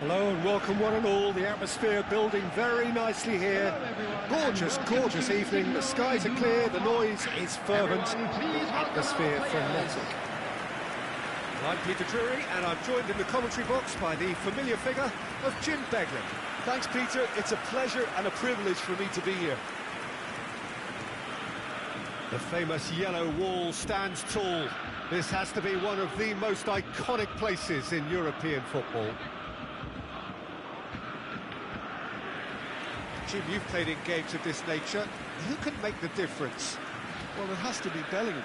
Hello and welcome one and all. The atmosphere building very nicely here. Gorgeous, gorgeous evening. The skies are clear, the noise is fervent, the atmosphere frenetic. I'm Peter Drury and I'm joined in the commentary box by the familiar figure of Jim Beglin. Thanks, Peter. It's a pleasure and a privilege for me to be here. The famous yellow wall stands tall. This has to be one of the most iconic places in European football. Jim, you've played in games of this nature. Who can make the difference? Well, it has to be Bellingham.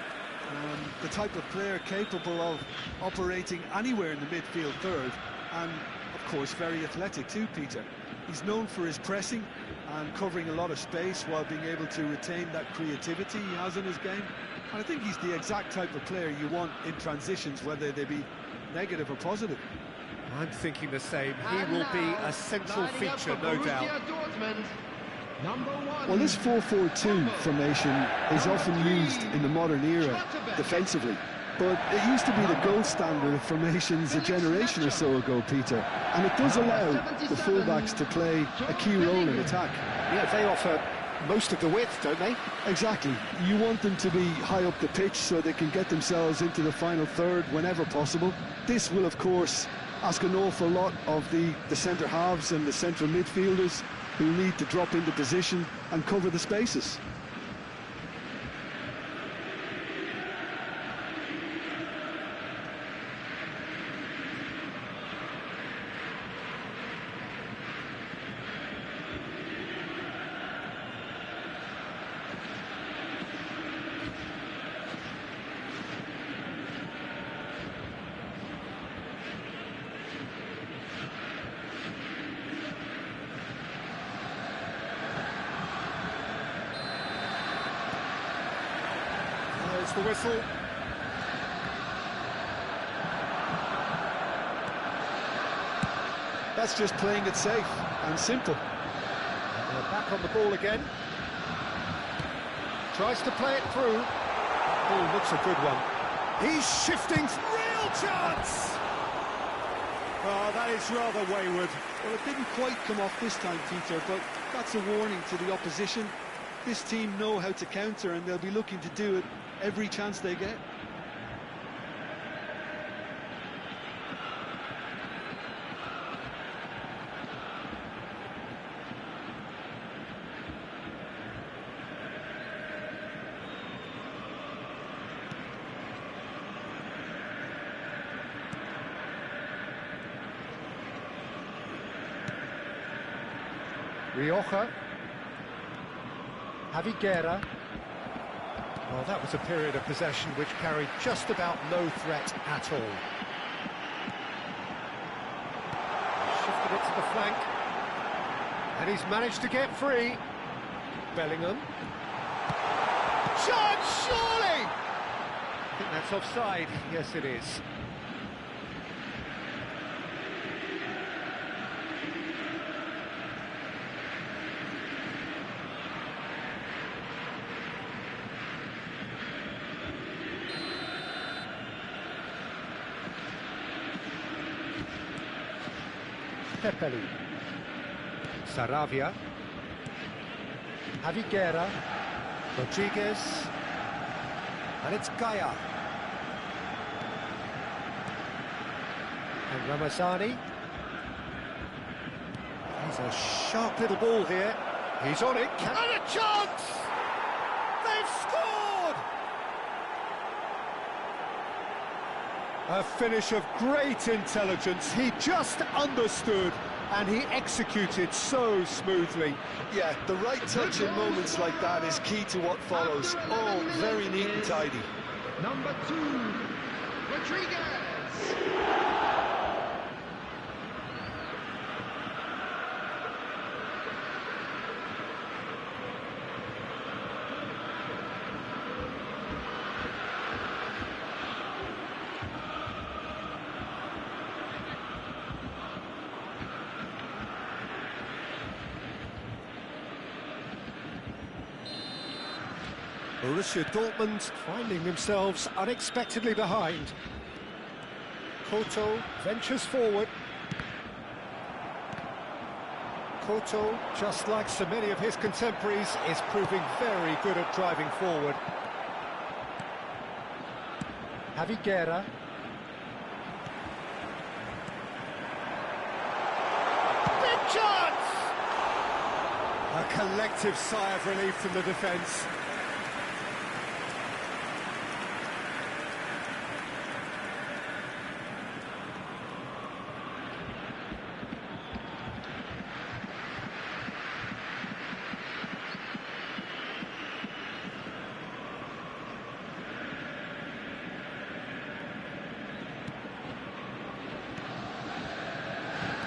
The type of player capable of operating anywhere in the midfield third, and of course very athletic too, Peter. He's known for his pressing and covering a lot of space while being able to retain that creativity he has in his game. And I think he's the exact type of player you want in transitions, whether they be negative or positive. I'm thinking the same. He will be a central feature, no doubt. Well, this 4-4-2 formation is often used in the modern era defensively, but it used to be the gold standard of formations a generation or so ago, Peter, and it does allow the fullbacks to play a key role in attack. Yeah, they offer most of the width, don't they? Exactly. You want them to be high up the pitch so they can get themselves into the final third whenever possible. This will, of course, ask an awful lot of the centre halves and the central midfielders who need to drop into position and cover the spaces. There's the whistle. That's just playing it safe and simple. They're back on the ball again. Tries to play it through. Oh, looks a good one. He's shifting. Real chance! Oh, that is rather wayward. Well, it didn't quite come off this time, Peter, but that's a warning to the opposition. This team know how to counter, and they'll be looking to do it every chance they get. Rioja. Javiguera. Well, that was a period of possession which carried just about no threat at all. Shifted it to the flank. And he's managed to get free. Bellingham. Shot, surely! I think that's offside. Yes, it is. Pepeli, Saravia, Javiguera, Rodriguez, and it's Gaia. And Ramazani. He's a sharp little ball here. He's on it. And a chance! They've scored! A finish of great intelligence. He just understood and he executed so smoothly. Yeah, the right touch in moments like that is key to what follows. All very neat and tidy. Number 2, Rodriguez. Borussia Dortmund finding themselves unexpectedly behind. Koto ventures forward. Couto, just like so many of his contemporaries, is proving very good at driving forward. Javi Guerra. Big chance! A collective sigh of relief from the defence.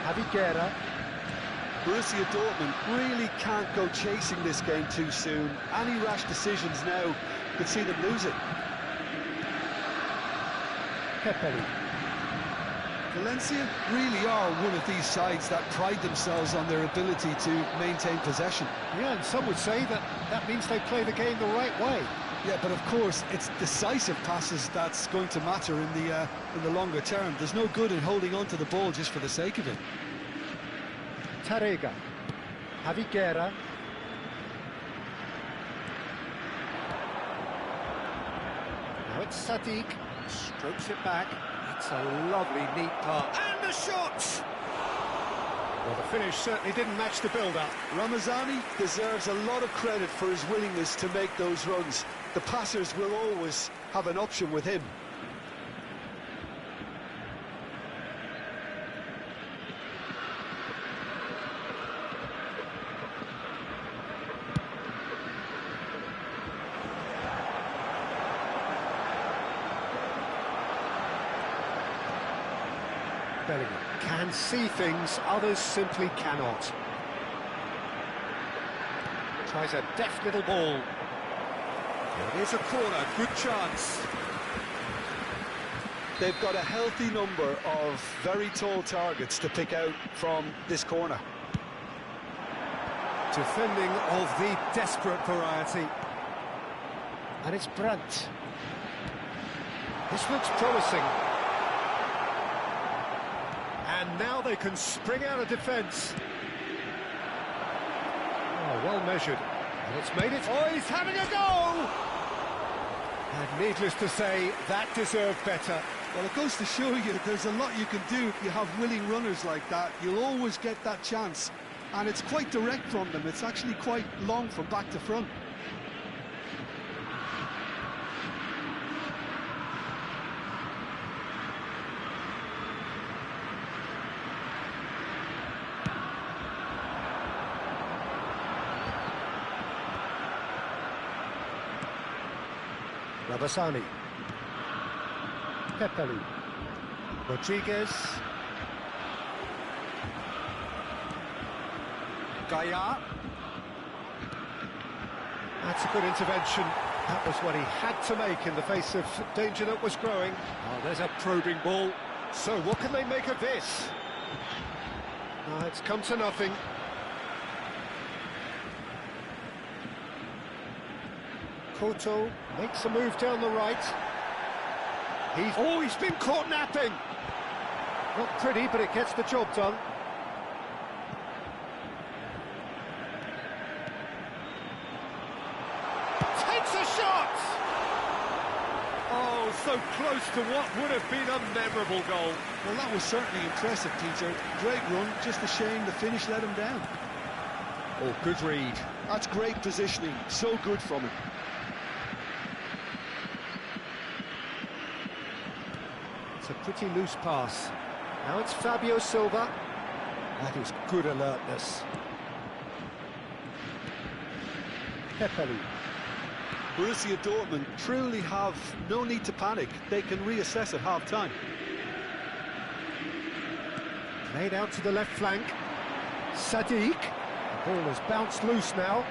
Javi Guerra. Borussia Dortmund really can't go chasing this game too soon. Any rash decisions now could see them lose it. Pepe. Valencia really are one of these sides that pride themselves on their ability to maintain possession. Yeah, and some would say that that means they play the game the right way. Yeah, but of course, it's decisive passes that's going to matter in the longer term. There's no good in holding on to the ball just for the sake of it. Tarega. Javi Guerra. Now it's Sadiq. Strokes it back. It's a lovely, neat pass. And the shot! Well, the finish certainly didn't match the build-up. Ramazani deserves a lot of credit for his willingness to make those runs. The passers will always have an option with him. Bellingham can see things, others simply cannot. Tries a deft little ball. It is a corner, good chance. They've got a healthy number of very tall targets to pick out from this corner. Defending of the desperate variety. And it's Brandt. This looks promising. And now they can spring out of defence. Oh, well measured. And it's made it. Oh, he's having a go! And needless to say, that deserved better. Well, it goes to show you there's a lot you can do if you have willing runners like that. You'll always get that chance. And it's quite direct from them. It's actually quite long from back to front. Rabasani. Pepe. Rodriguez. Gaia. That's a good intervention. That was what he had to make in the face of danger that was growing. Oh, there's a probing ball. So what can they make of this? It's come to nothing. Couto makes a move down the right. He's been caught napping. Not pretty, but it gets the job done. Takes a shot! Oh, so close to what would have been a memorable goal. Well, that was certainly impressive, Peter. Great run, just a shame the finish let him down. Oh, good read. That's great positioning, so good from him. It's a pretty loose pass. Now it's Fabio Silva. That is good alertness. Pepe. Borussia Dortmund truly have no need to panic. They can reassess at half-time. Played out to the left flank. Sadiq. The ball has bounced loose now.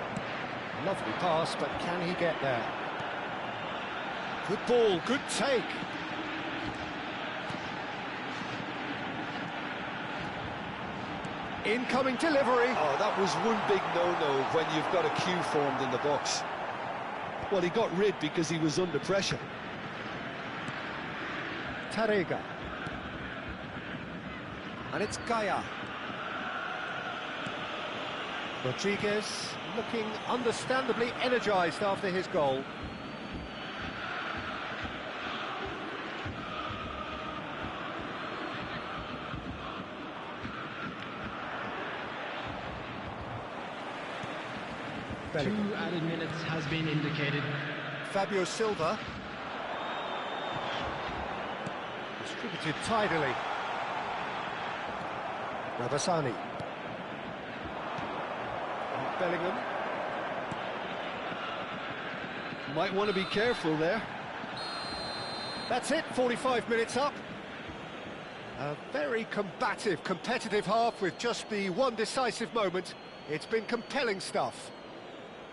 Lovely pass, but can he get there? Good ball, good take. Incoming delivery. Oh, that was one big no-no when you've got a queue formed in the box. Well, he got rid because he was under pressure. Tarega. And it's Gaia. Rodriguez looking understandably energised after his goal. Bellingham. 2 added minutes has been indicated. Fabio Silva. Distributed tidily. Rabasani. Bellingham. Might want to be careful there. That's it, 45 minutes up. A very combative, competitive half with just the one decisive moment. It's been compelling stuff.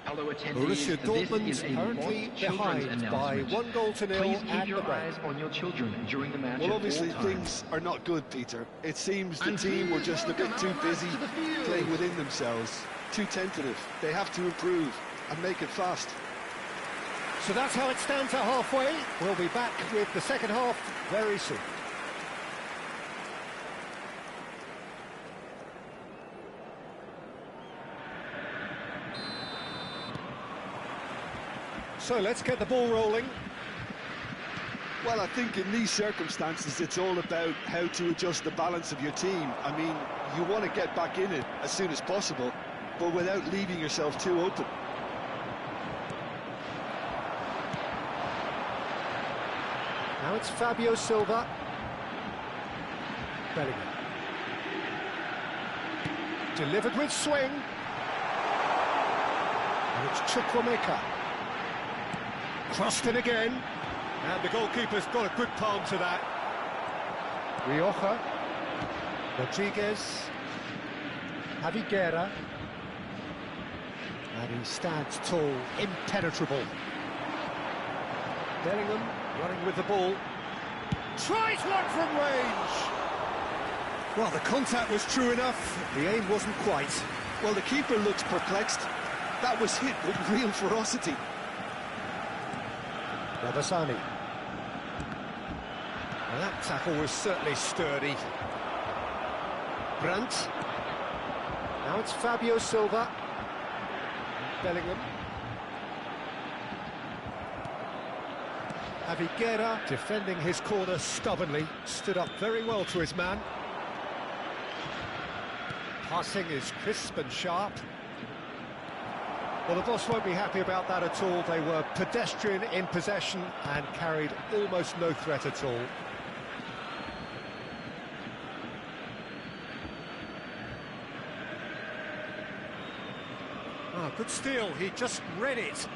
Hello, attendees. Borussia Dortmund This is a currently children's behind by announcement. 1-0 Please at keep your the break. eyes on your children during the match. Well, at obviously all times. things are not good, Peter. It seems the And team were please just a bit welcome too our busy lads to the field. playing within themselves, too tentative. They have to improve and make it fast. So that's how it stands at halfway. We'll be back with the second half very soon. So let's get the ball rolling. Well, I think in these circumstances, it's all about how to adjust the balance of your team. I mean, you want to get back in it as soon as possible, but without leaving yourself too open. Now it's Fabio Silva. Bellingham. Delivered with swing. And it's Chukwuemeka. Crossed in again. And the goalkeeper's got a good palm to that. Rioja. Rodriguez. Javi Guerra. And he stands tall, impenetrable. Bellingham running with the ball. Tries one from range! Well, the contact was true enough, the aim wasn't quite. Well, the keeper looks perplexed. That was hit with real ferocity. Rabasani. Well, that tackle was certainly sturdy. Brandt. Now it's Fabio Silva. Bellingham. Javi Guerra defending his corner stubbornly, stood up very well to his man. Passing is crisp and sharp. Well, the boss won't be happy about that at all. They were pedestrian in possession and carried almost no threat at all. Oh, good steal, he just read it.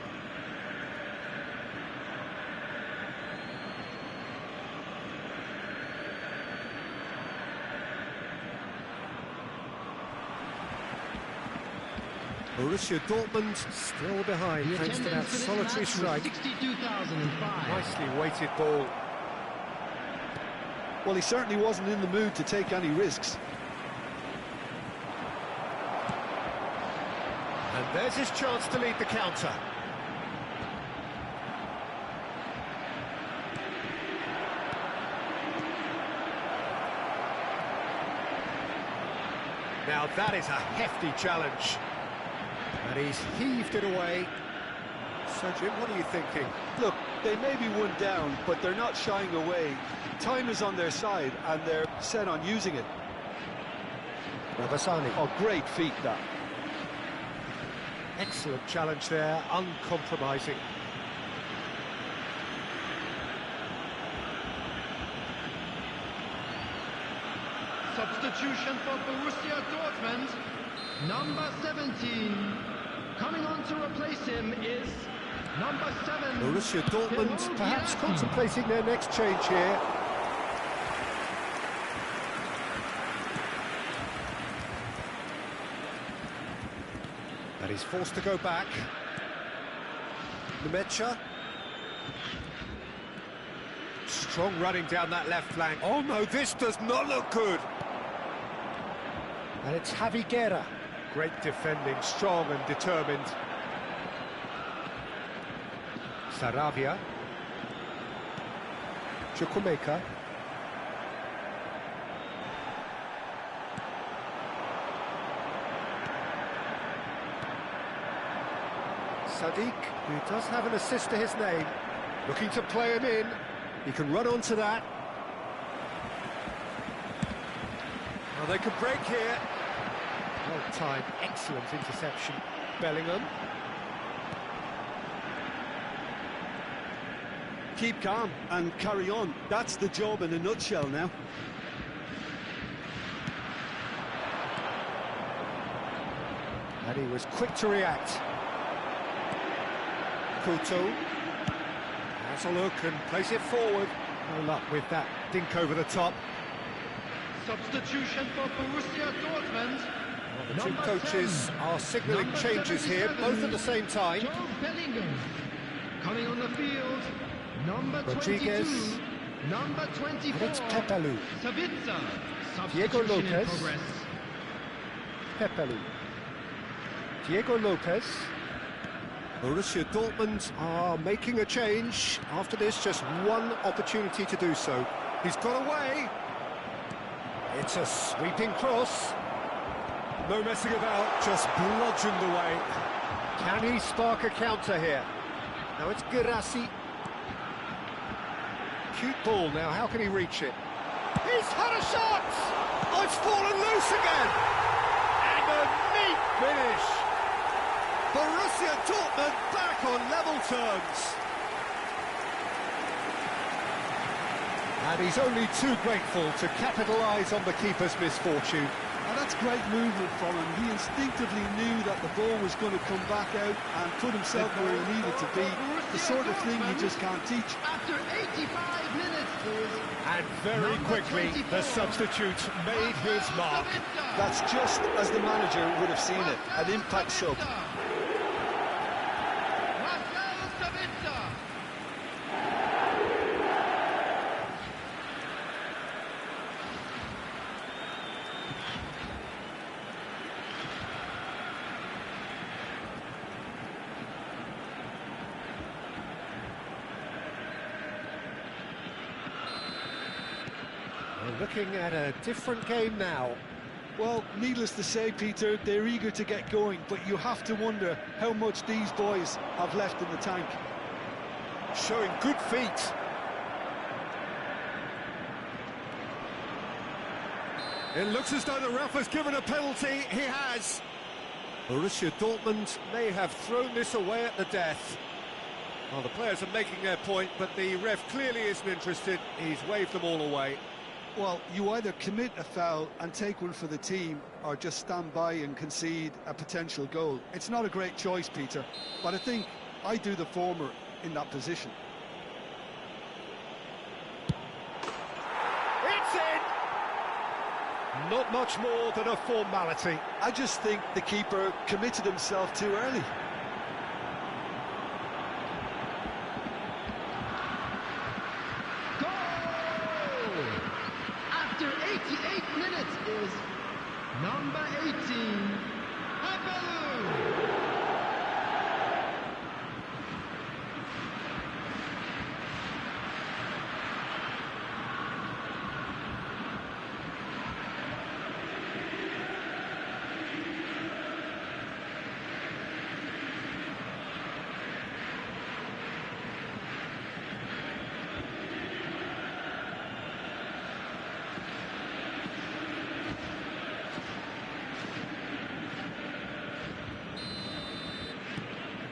Borussia Dortmund still behind The thanks to that attendance for this solitary match strike. was 62,005. Nicely weighted ball. Well, he certainly wasn't in the mood to take any risks. And there's his chance to lead the counter. Now that is a hefty challenge. And he's heaved it away. So, Jim, what are you thinking? Look, they may be one down, but they're not shying away. Time is on their side, and they're set on using it. Rabasani. Oh, great feat, that. Excellent challenge there, uncompromising. Substitution for Borussia Dortmund, number 17. Coming on to replace him is number 7. Borussia Dortmund perhaps contemplating their next change here. And he's forced to go back. Nemecha. Strong running down that left flank. Oh no, this does not look good. And it's Javi Guerra. Great defending, strong and determined. Saravia. Chukwuemeka. Sadiq, who does have an assist to his name, looking to play him in. He can run onto that. Well, they could break here. Well timed, excellent interception. Bellingham. Keep calm and carry on. That's the job in a nutshell now. And he was quick to react. Couto has a look and plays it forward. No luck with that dink over the top. Substitution for Borussia Dortmund. Well, the two coaches are signalling changes here, both at the same time. Joe Bellingham. Coming on the field, number Rodriguez. 22, number 24, And it's Pepelu. Savitza. Diego Substitution in Lopez. progress. Pepelu. Diego Lopez. Borussia Dortmund are making a change. After this, just one opportunity to do so. He's got away. It's a sweeping cross. No messing about, just bludgeoned away. Can he spark a counter here? Now it's Guirassy. Cute ball now, how can he reach it? He's had a shot! Oh, it's fallen loose again! And a neat finish! Borussia Dortmund back on level terms. And he's only too grateful to capitalise on the keeper's misfortune. And that's great movement from him. He instinctively knew that the ball was going to come back out and put himself where he needed to be. The sort of thing you just can't teach. After 85 minutes, And very quickly, the substitute made his mark. That's just as the manager would have seen it, an impact sub. We're looking at a different game now. Well, needless to say, Peter, they're eager to get going, but you have to wonder how much these boys have left in the tank. Showing good feet. It looks as though the ref has given a penalty. He has. Borussia Dortmund may have thrown this away at the death. Well, the players are making their point, but the ref clearly isn't interested. He's waved them all away. Well, you either commit a foul and take one for the team, or just stand by and concede a potential goal. It's not a great choice, Peter, but I think I do the former in that position. It's in! Not much more than a formality. I just think the keeper committed himself too early. After 88 minutes is number 18, Pepelu.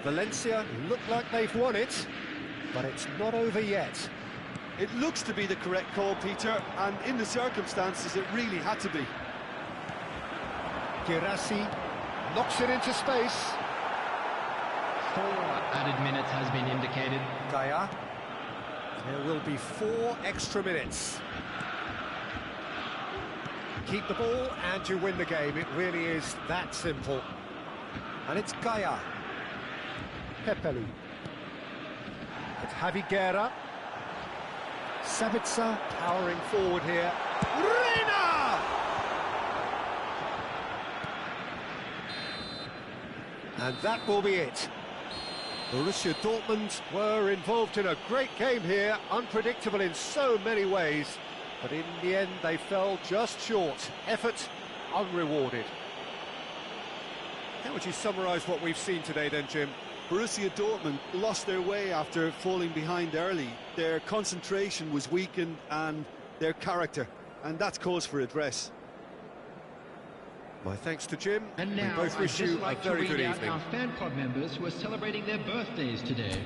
Valencia look like they've won it, but it's not over yet. It looks to be the correct call, Peter, and in the circumstances it really had to be. Guirassy knocks it into space. 4 added minutes has been indicated. Gaia. There will be 4 extra minutes. Keep the ball and you win the game. It really is that simple. And it's Gaia. Pepelu. It's Javi Guerra. Savitza powering forward here. Reina! And that will be it. Borussia Dortmund were involved in a great game here, unpredictable in so many ways, but in the end they fell just short. Effort unrewarded. How would you summarise what we've seen today then, Jim? Borussia Dortmund lost their way after falling behind early. Their concentration was weakened and their character, and that's cause for address. My thanks to Jim. And We now, both I'd wish just you a like very to good read out evening. our fan club members who are celebrating their birthdays today.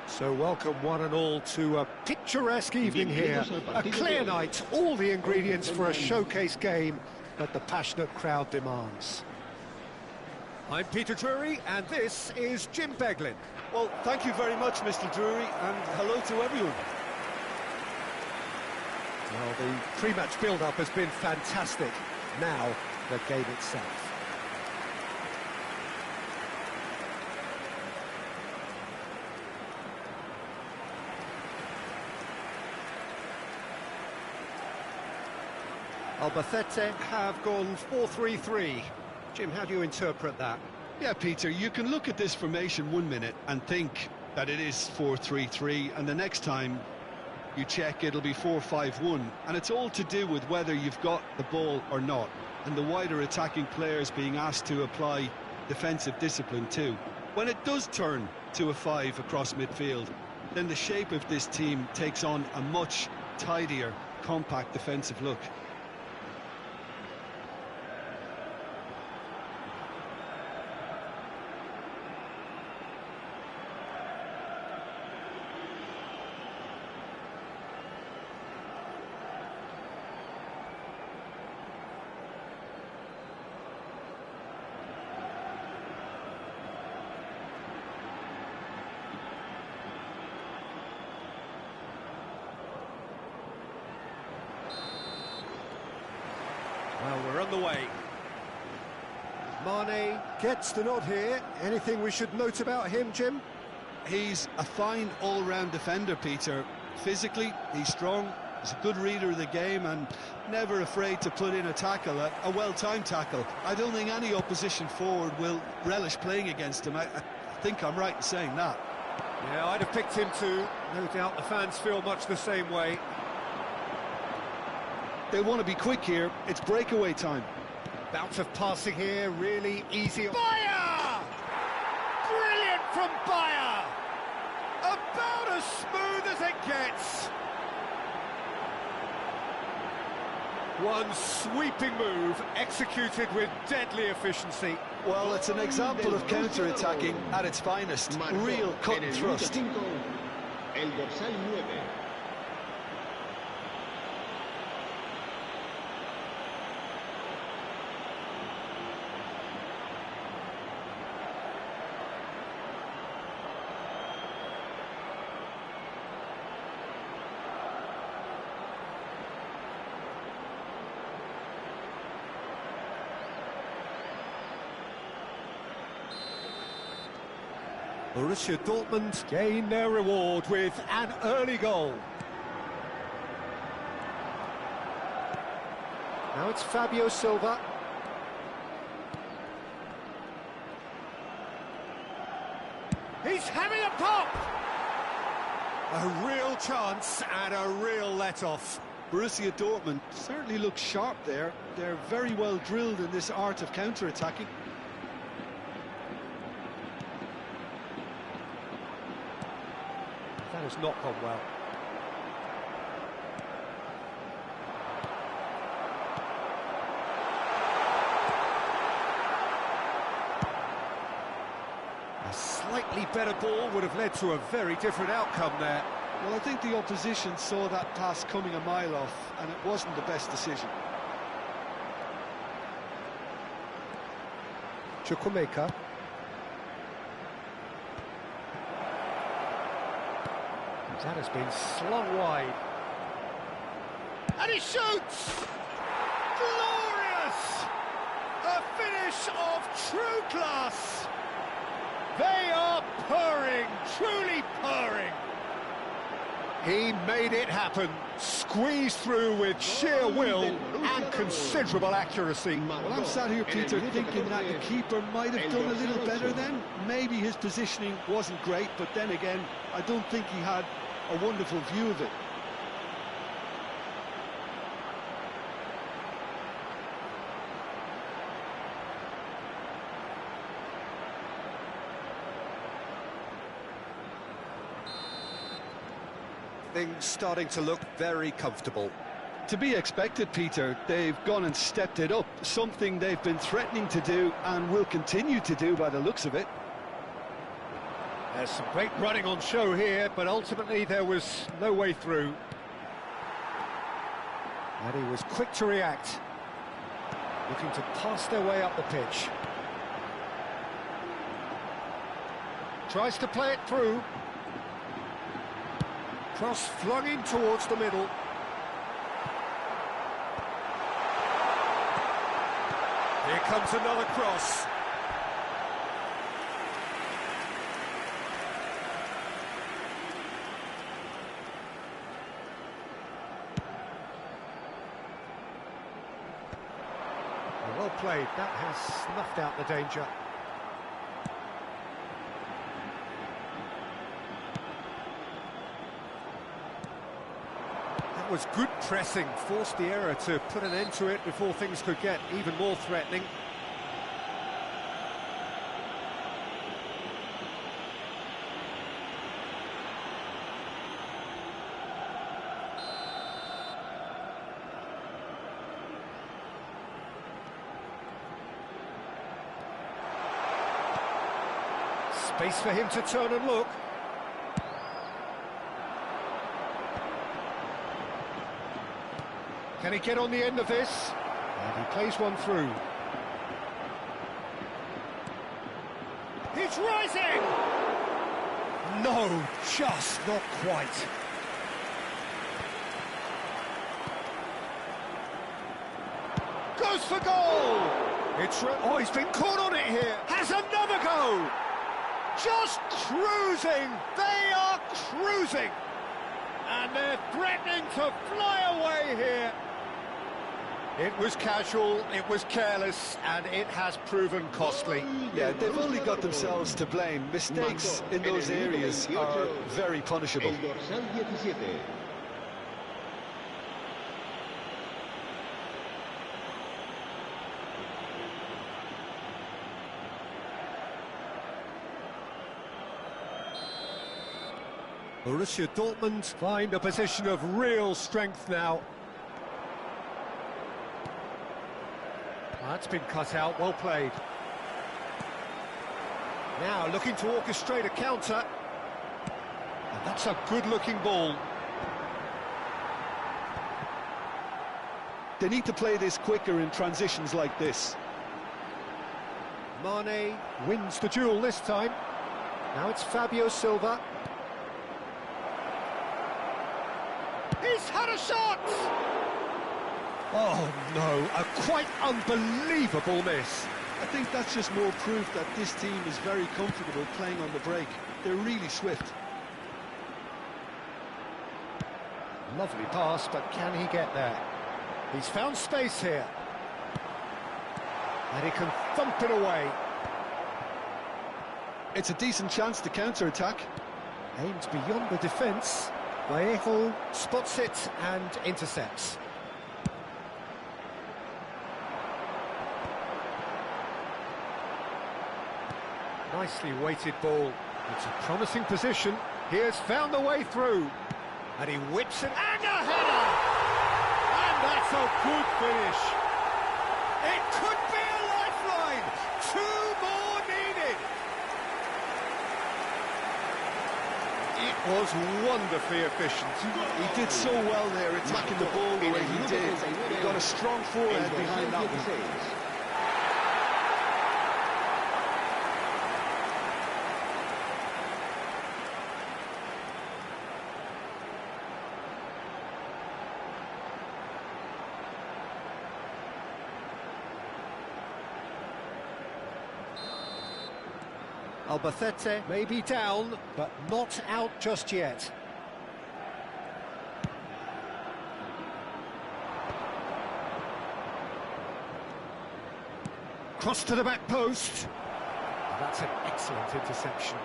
So welcome one and all to a picturesque evening here. A clear night, all the ingredients for a showcase game that the passionate crowd demands. I'm Peter Drury, and this is Jim Beglin. Well, thank you very much, Mr. Drury, and hello to everyone. Well, the pre-match build-up has been fantastic. Now, the game itself. Albacete have gone 4-3-3. Jim, how do you interpret that? Yeah, Peter, you can look at this formation 1 minute and think that it is 4-3-3, and the next time you check it'll be 4-5-1, and it's all to do with whether you've got the ball or not, and the wider attacking players being asked to apply defensive discipline too. When it does turn to a 5 across midfield, then the shape of this team takes on a much tidier, compact defensive look. Well, we're on the way. Mane gets the nod here. Anything we should note about him, Jim? He's a fine all-round defender, Peter. Physically, he's strong, he's a good reader of the game and never afraid to put in a tackle, a well-timed tackle. I don't think any opposition forward will relish playing against him. I think I'm right in saying that. Yeah, I'd have picked him too. No doubt the fans feel much the same way. They want to be quick here. It's breakaway time. Bout of passing here, really easy. Bayer! Brilliant from Bayer! About as smooth as it gets. One sweeping move, executed with deadly efficiency. Well, it's an example of counter-attacking at its finest. Real cut and thrust. El dorsal 9. Borussia Dortmund gain their reward with an early goal. Now it's Fabio Silva. He's having a pop! A real chance and a real let-off. Borussia Dortmund certainly look sharp there. They're very well drilled in this art of counter-attacking. That has not gone well. A slightly better ball would have led to a very different outcome there. Well, I think the opposition saw that pass coming a mile off, and it wasn't the best decision. Chukwuemeka. That has been slung wide. And he shoots! Glorious! A finish of true class! They are purring, truly purring. He made it happen, squeezed through with sheer will and considerable accuracy. Well, I'm sat here, Peter, thinking that the keeper might have done a little better then. Maybe his positioning wasn't great, but then again, I don't think he had a wonderful view of it. Things starting to look very comfortable. To be expected, Peter. They've gone and stepped it up, something they've been threatening to do and will continue to do by the looks of it. There's some great running on show here, but ultimately there was no way through. And he was quick to react, looking to pass their way up the pitch. Tries to play it through. Cross flung in towards the middle. Here comes another cross. Well played, that has snuffed out the danger. That was good pressing, forced the error to put an end to it before things could get even more threatening. Space for him to turn and look. Can he get on the end of this? And he plays one through. He's rising! No, just not quite. Goes for goal! Oh, he's been caught on it here. Has another go! Just cruising! They are cruising! And they're threatening to fly away here. It was casual, it was careless, and it has proven costly. Yeah, they've only got themselves to blame. Mistakes in those areas are very punishable. Borussia Dortmund find a position of real strength now. That's been cut out, well played. Now looking to orchestrate a counter. And that's a good-looking ball. They need to play this quicker in transitions like this. Mane wins the duel this time. Now it's Fabio Silva. He's had a shot! Oh no, a quite unbelievable miss. I think that's just more proof that this team is very comfortable playing on the break. They're really swift. Lovely pass, but can he get there? He's found space here. And he can thump it away. It's a decent chance to counter-attack. Aims beyond the defence. Vallejo spots it and intercepts. Nicely weighted ball. It's a promising position. He has found the way through. And he whips it, and a header! And that's a good finish. It could be a lifeline. 2 more needed. It was wonderfully efficient. He did so well there, attacking the ball the way he did. He got a strong forehead behind that one. Albacete may be down, but not out just yet. Cross to the back post. That's an excellent interception.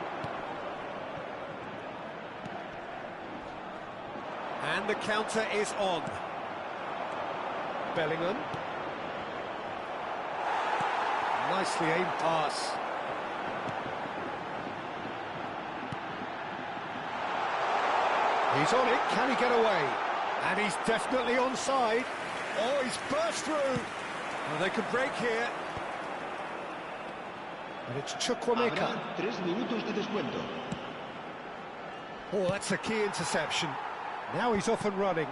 And the counter is on. Bellingham. Nicely aimed pass. He's on it, can he get away? And he's definitely onside. Oh, he's burst through. Well, they could break here. And it's Chukwuemeka. Oh, that's a key interception. Now he's off and running.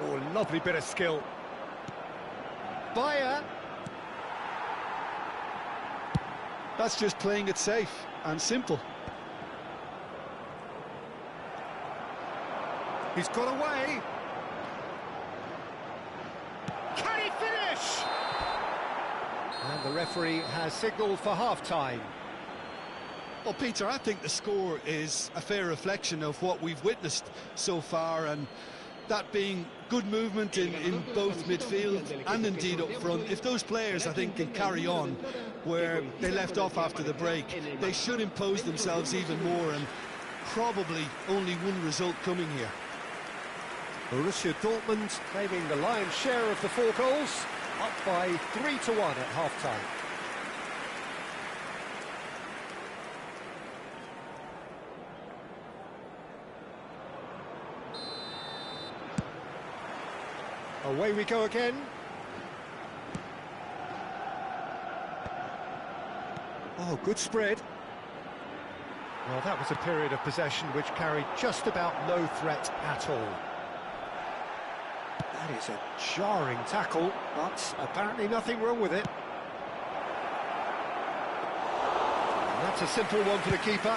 Oh, lovely bit of skill. Bayer. That's just playing it safe and simple. He's got away. Can he finish? And the referee has signalled for half-time. Well, Peter, I think the score is a fair reflection of what we've witnessed so far, and that being good movement in both midfield and indeed up front. If those players, I think, can carry on where they left off after the break, they should impose themselves even more, and probably only one result coming here. Borussia Dortmund claiming the lion's share of the 4 goals, up by 3-1 at half-time. Away we go again. Oh, good spread. Well, that was a period of possession which carried just about no threat at all. That is a jarring tackle, but apparently nothing wrong with it. And that's a simple one for the keeper.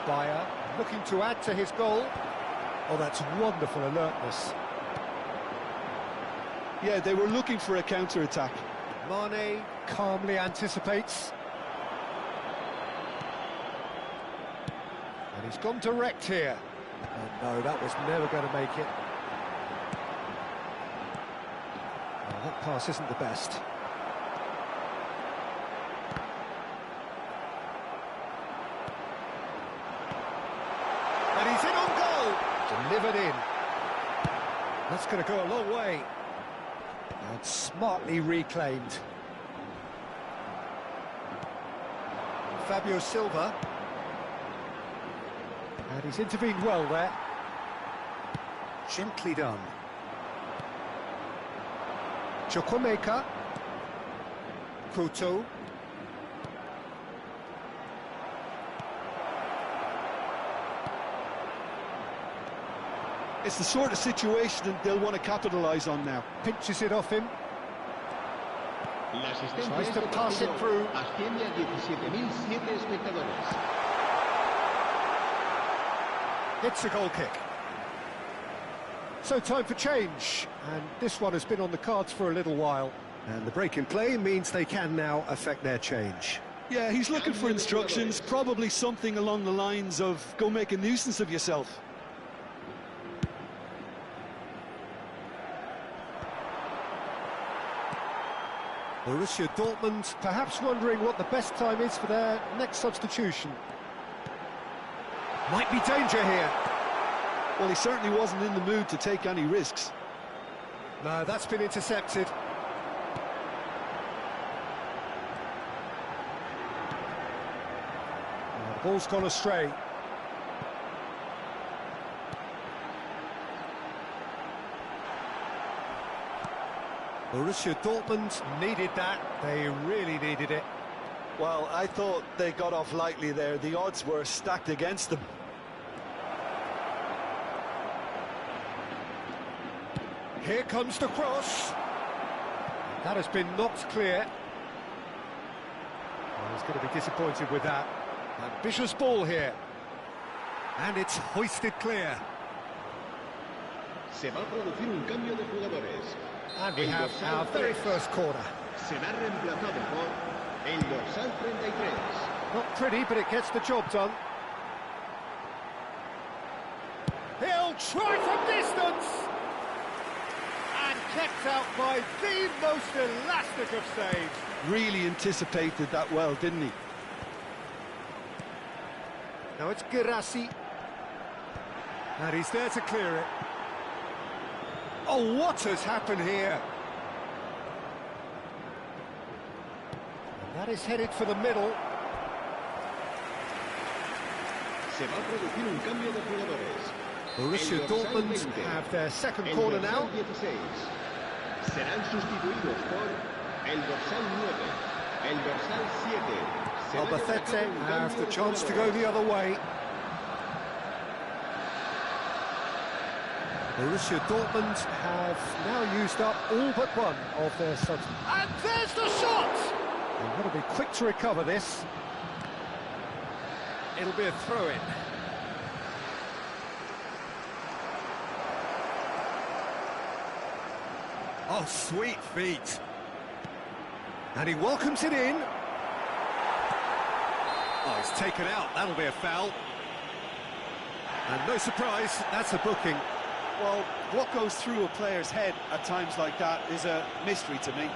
Bayer looking to add to his goal. Oh, that's wonderful alertness. Yeah, they were looking for a counter-attack. Mane calmly anticipates. And he's gone direct here. Oh no, that was never going to make it. Oh, that pass isn't the best. And he's in on goal. Delivered in. That's going to go a long way. And smartly reclaimed. Fabio Silva. And he's intervened well there. Gently done. Chukwuemeka. Couto. It's the sort of situation that they'll want to capitalise on now. Pinches it off him. Tries to pass it through. It's a goal kick. So time for change, and this one has been on the cards for a little while. And the break in play means they can now affect their change. Yeah, he's looking for instructions, probably something along the lines of, go make a nuisance of yourself. Borussia Dortmund perhaps wondering what the best time is for their next substitution. Might be danger here. Well, he certainly wasn't in the mood to take any risks. No, that's been intercepted. The ball's gone astray. Borussia Dortmund needed that. They really needed it. Well, I thought they got off lightly there. The odds were stacked against them. Here comes the cross. That has been knocked clear. Well, he's going to be disappointed with that. Ambitious ball here. And it's hoisted clear. Se va a producir un cambio de jugadores. And we have our very first corner. Será reemplazado por el dorsal 33. Not pretty, but it gets the job done. He'll try from distance! And kept out by the most elastic of saves. Really anticipated that well, didn't he? Now it's Girassi. And he's there to clear it. Oh, what has happened here? And that is headed for the middle. Se va a producir un cambio de jugadores. Borussia Dortmund have their second corner now. 16. Serán sustituidos por el dorsal 9, el dorsal 7. Albacete have the chance to go the other way. Borussia Dortmund have now used up all but one of their subs. And there's the shot! They've got to be quick to recover this. It'll be a throw-in. Oh, sweet feet. And he welcomes it in. Oh, he's taken out. That'll be a foul. And no surprise, that's a booking. Well, what goes through a player's head at times like that is a mystery to me.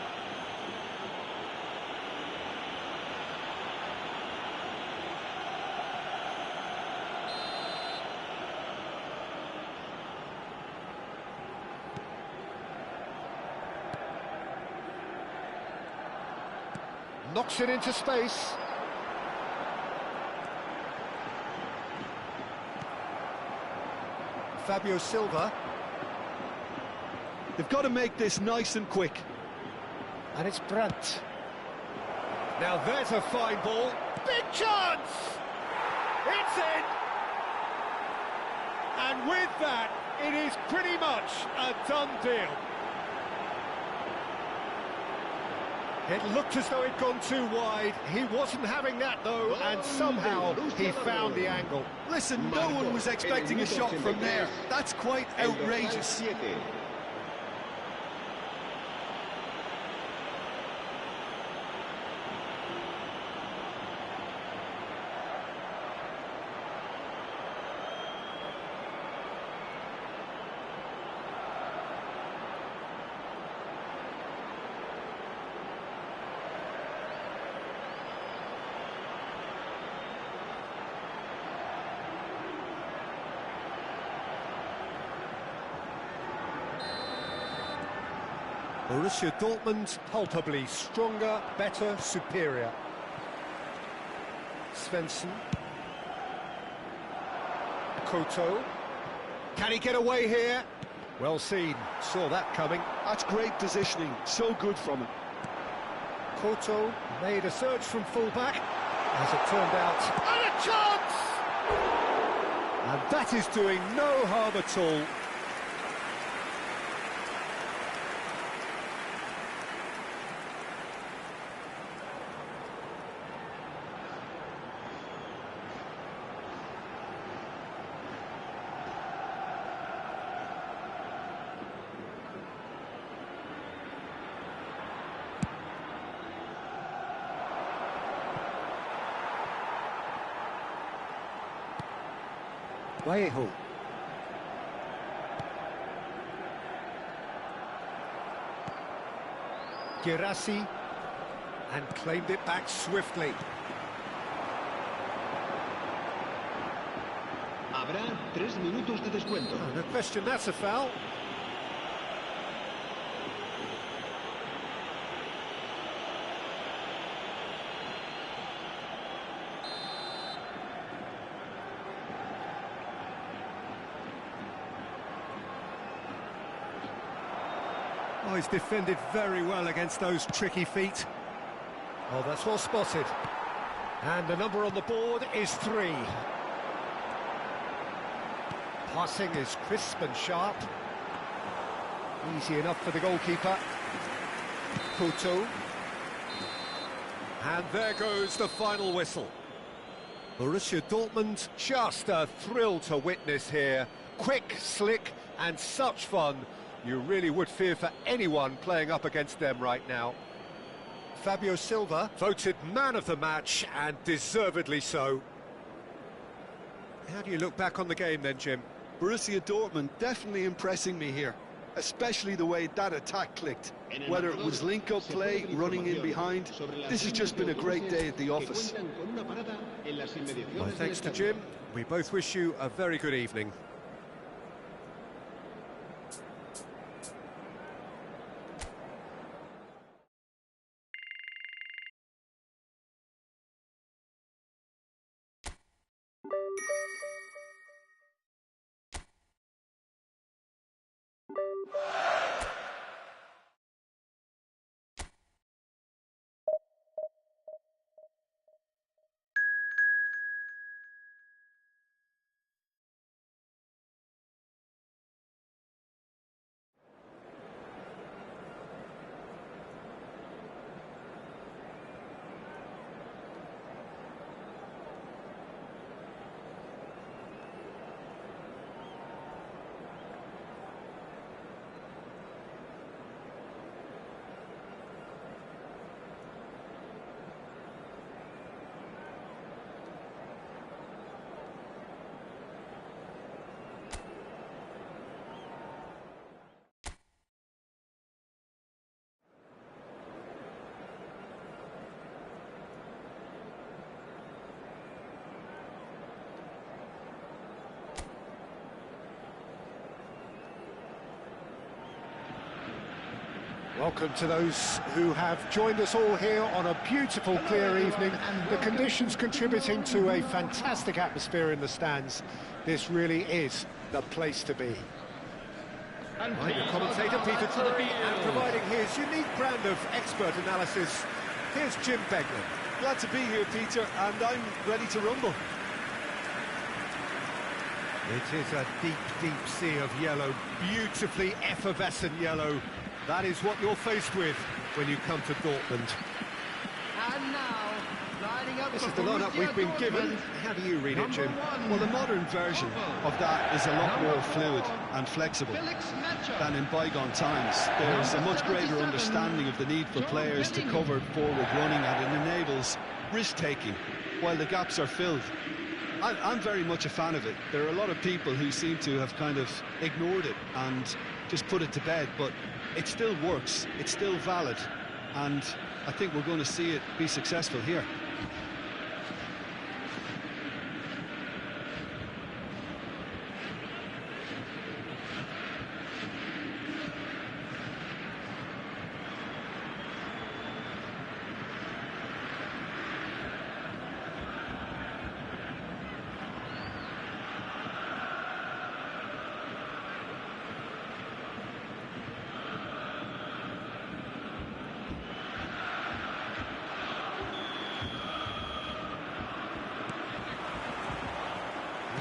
Knocks it into space. Fabio Silva. They've got to make this nice and quick. And it's Brandt. Now there's a fine ball. Big chance! It's in! And with that, it is pretty much a done deal. It looked as though it'd gone too wide. He wasn't having that, though, and somehow he found the angle. Listen, no one was expecting a shot from there. That's quite outrageous. Borussia Dortmund, palpably stronger, better, superior. Svensson. Koto. Can he get away here? Well seen, saw that coming. That's great positioning, so good from him. Koto made a surge from full-back, as it turned out. And a chance! And that is doing no harm at all. Vallejo. Girassi, and claimed it back swiftly. Habrá 3 minutos de descuento. Oh, no question, that's a foul. Oh, he's defended very well against those tricky feet. Oh, that's well spotted. And the number on the board is 3. Passing is crisp and sharp. Easy enough for the goalkeeper. Couto. And there goes the final whistle. Borussia Dortmund, just a thrill to witness here. Quick, slick, and such fun. You really would fear for anyone playing up against them right now. Fabio Silva voted man of the match, and deservedly so. How do you look back on the game then, Jim? Borussia Dortmund definitely impressing me here, especially the way that attack clicked. Whether it was link-up play, running in behind, this has just been a great day at the office. My thanks to Jim. We both wish you a very good evening. Welcome to those who have joined us all here on a beautiful, clear evening. The conditions contributing to a fantastic atmosphere in the stands. This really is the place to be. I'm your commentator, Peter Drury, and providing his unique brand of expert analysis, here's Jim Beglin. Glad to be here, Peter, and I'm ready to rumble. It is a deep, deep sea of yellow, beautifully effervescent yellow. That is what you're faced with when you come to Dortmund. And now, lining up This for is the lineup Borussia we've been given. Dortmund. How do you read it, Jim? Well, the modern version of that is a lot more fluid and flexible than in bygone times. There's a much greater understanding of the need for players to cover forward running, and it enables risk-taking while the gaps are filled. I'm very much a fan of it. There are a lot of people who seem to have kind of ignored it and just put it to bed, but it still works, it's still valid, and I think we're going to see it be successful here.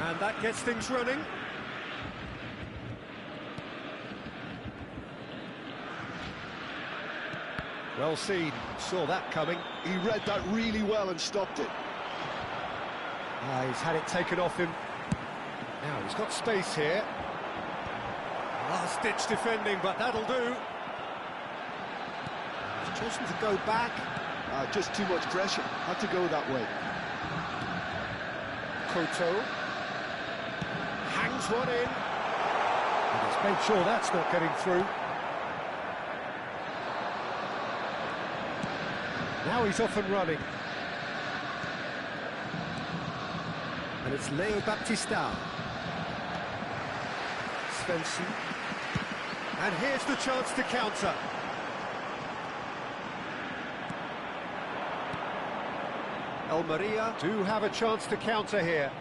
And that gets things running. Well seen, saw that coming. He read that really well and stopped it. He's had it taken off him. Now he's got space here. Last-ditch defending, but that'll do. He's chosen to go back. Just too much pressure, had to go that way. Couto. Slings one in. And he's made sure that's not getting through. Now he's off and running. And it's Leo Baptista. Svensson. And here's the chance to counter. Almeria do have a chance to counter here.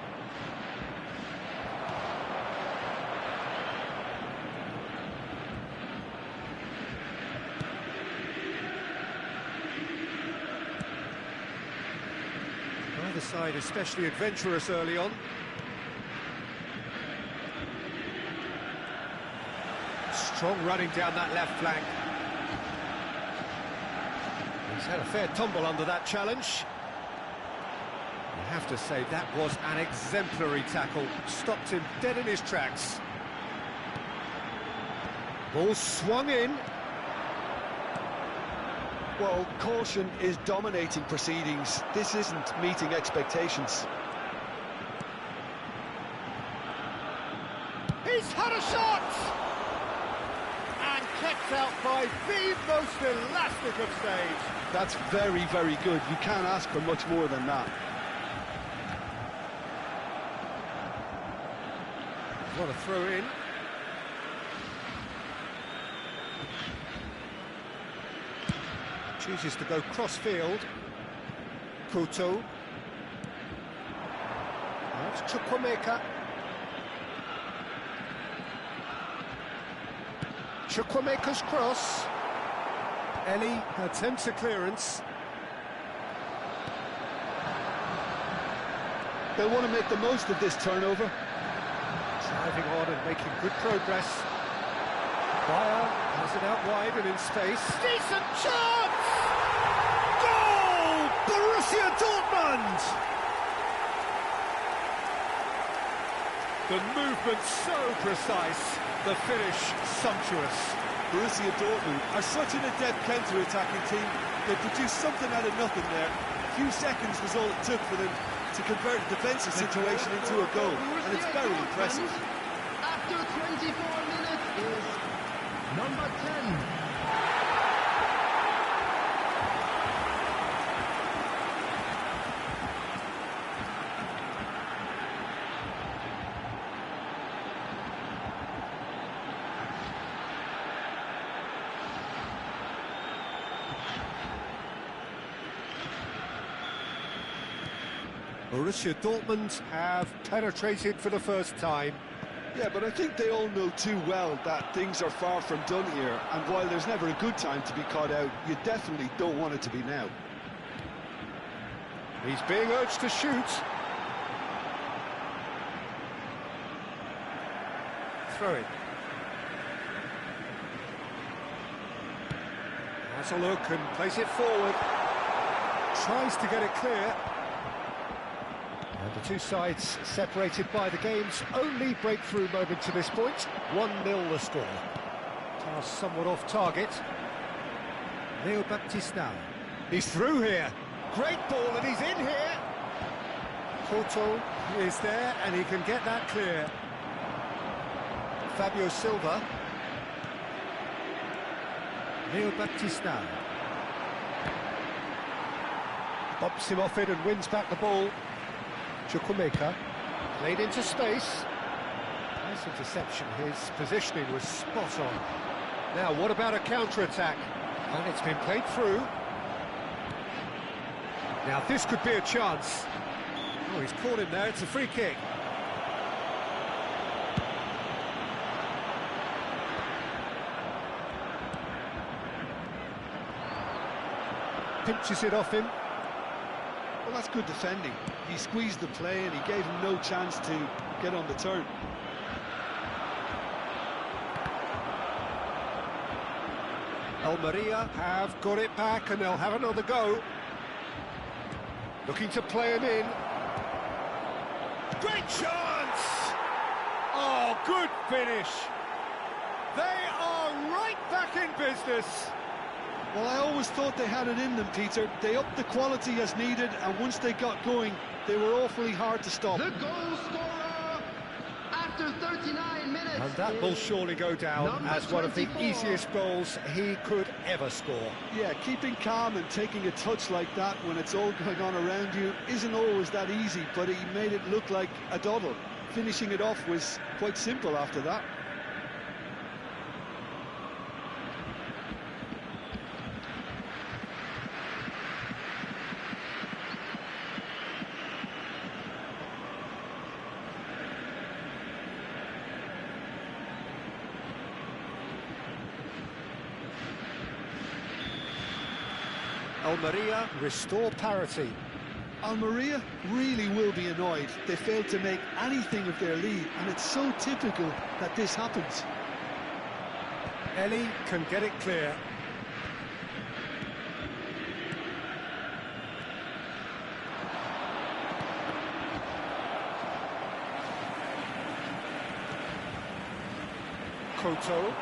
Neither side especially adventurous early on. Strong running down that left flank. He's had a fair tumble under that challenge. You have to say that was an exemplary tackle. Stopped him dead in his tracks. Ball swung in. Well, caution is dominating proceedings. This isn't meeting expectations. He's had a shot! And kept out by the most elastic of stage. That's very, very good. You can't ask for much more than that. What a throw in. Chooses to go cross-field. Couto. That's Chukwuemeka. Chukwuemeka's cross. Ellie attempts a clearance. They'll want to make the most of this turnover. Driving on and making good progress. Bayer has it out wide and in space. Decent chance! Goal! Borussia Dortmund! The movement so precise, the finish sumptuous. Borussia Dortmund are such an adept counter-attacking team. They produced something out of nothing there. A few seconds was all it took for them to convert a defensive situation into a goal, and it's very impressive. After 24 minutes is number 10. Borussia Dortmund have penetrated for the first time. Yeah, but I think they all know too well that things are far from done here, and while there's never a good time to be caught out, you definitely don't want it to be now. He's being urged to shoot. Throw it. Has a look and plays it forward. Tries to get it clear. And the two sides separated by the game's only breakthrough moment to this point. 1-0 the score. Pass somewhat off target. Leo Baptista. He's through here. Great ball and he's in here. Couto is there and he can get that clear. Fabio Silva. Leo Baptista. Bumps him off it and wins back the ball. Chukwuemeka played into space. Nice interception, his positioning was spot on. Now, what about a counter-attack? And it's been played through. Now, this could be a chance. Oh, he's caught him there, it's a free kick. Pinches it off him. Well, that's good defending. He squeezed the play and he gave him no chance to get on the turn. Almeria have got it back and they'll have another go. Looking to play him in. Great chance! Oh, good finish. They are right back in business. Well, I always thought they had it in them, Peter. They upped the quality as needed, and once they got going, they were awfully hard to stop. The goal scorer after after 39 minutes. And that will surely go down Number as one of the 24. easiest goals he could ever score. Yeah, keeping calm and taking a touch like that when it's all going on around you isn't always that easy, but he made it look like a doddle. Finishing it off was quite simple after that. Almeria restore parity. Almeria really will be annoyed. They failed to make anything of their lead, and it's so typical that this happens. Ellie can get it clear. Koto.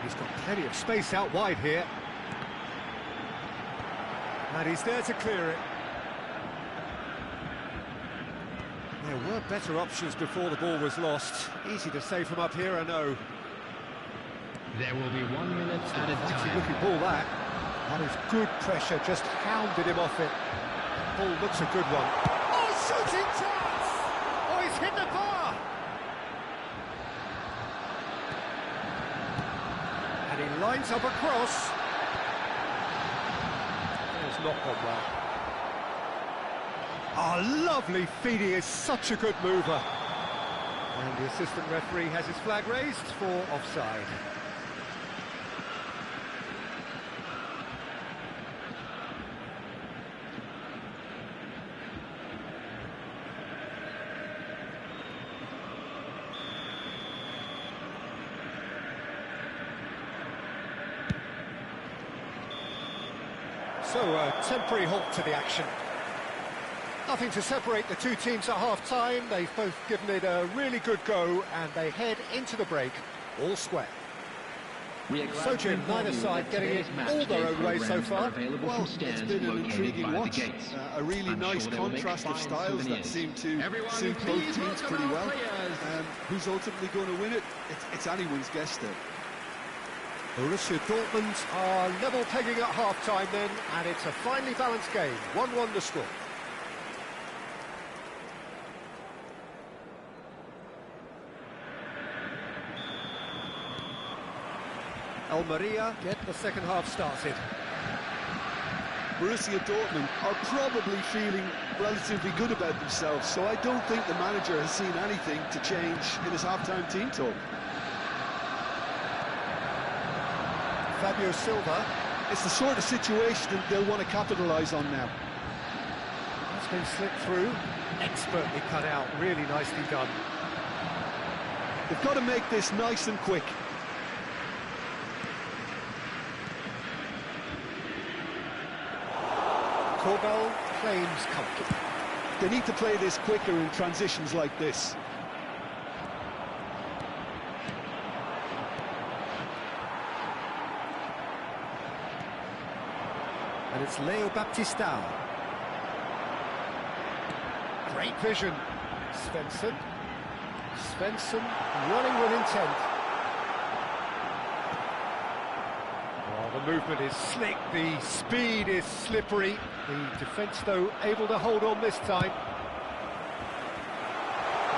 He's got plenty of space out wide here. And he's there to clear it. There were better options before the ball was lost. Easy to say from up here, I know. There will be 1 minute at a Fancy time. looking ball, that. That is good pressure, just hounded him off it. Ball looks a good one. Oh, shooting chance! Oh, he's hit the bar! And he lines up a cross. It's not gone well. Oh, lovely feed, he is such a good mover. And the assistant referee has his flag raised for offside. So, a temporary halt to the action. Nothing to separate the two teams at half-time. They've both given it a really good go, and they head into the break all square. So, Jim, neither side getting it all their own way so far. Well, it's been an intriguing watch. A really nice contrast of styles that seem to suit both teams pretty well. Who's ultimately going to win it? It's anyone's guess there. Borussia Dortmund are level pegging at half-time then, and it's a finely balanced game. 1-1 the score. Almeria get the second half started. Borussia Dortmund are probably feeling relatively good about themselves, so I don't think the manager has seen anything to change in his half-time team talk. Fabio Silva. It's the sort of situation that they'll want to capitalise on now. It's been slipped through, expertly cut out, really nicely done. They've got to make this nice and quick. Korbel claims comfort. They need to play this quicker in transitions like this. And it's Leo Baptistao. Great vision. Svensson. Svensson running with intent. Oh, the movement is slick, the speed is slippery. The defence, though, able to hold on this time.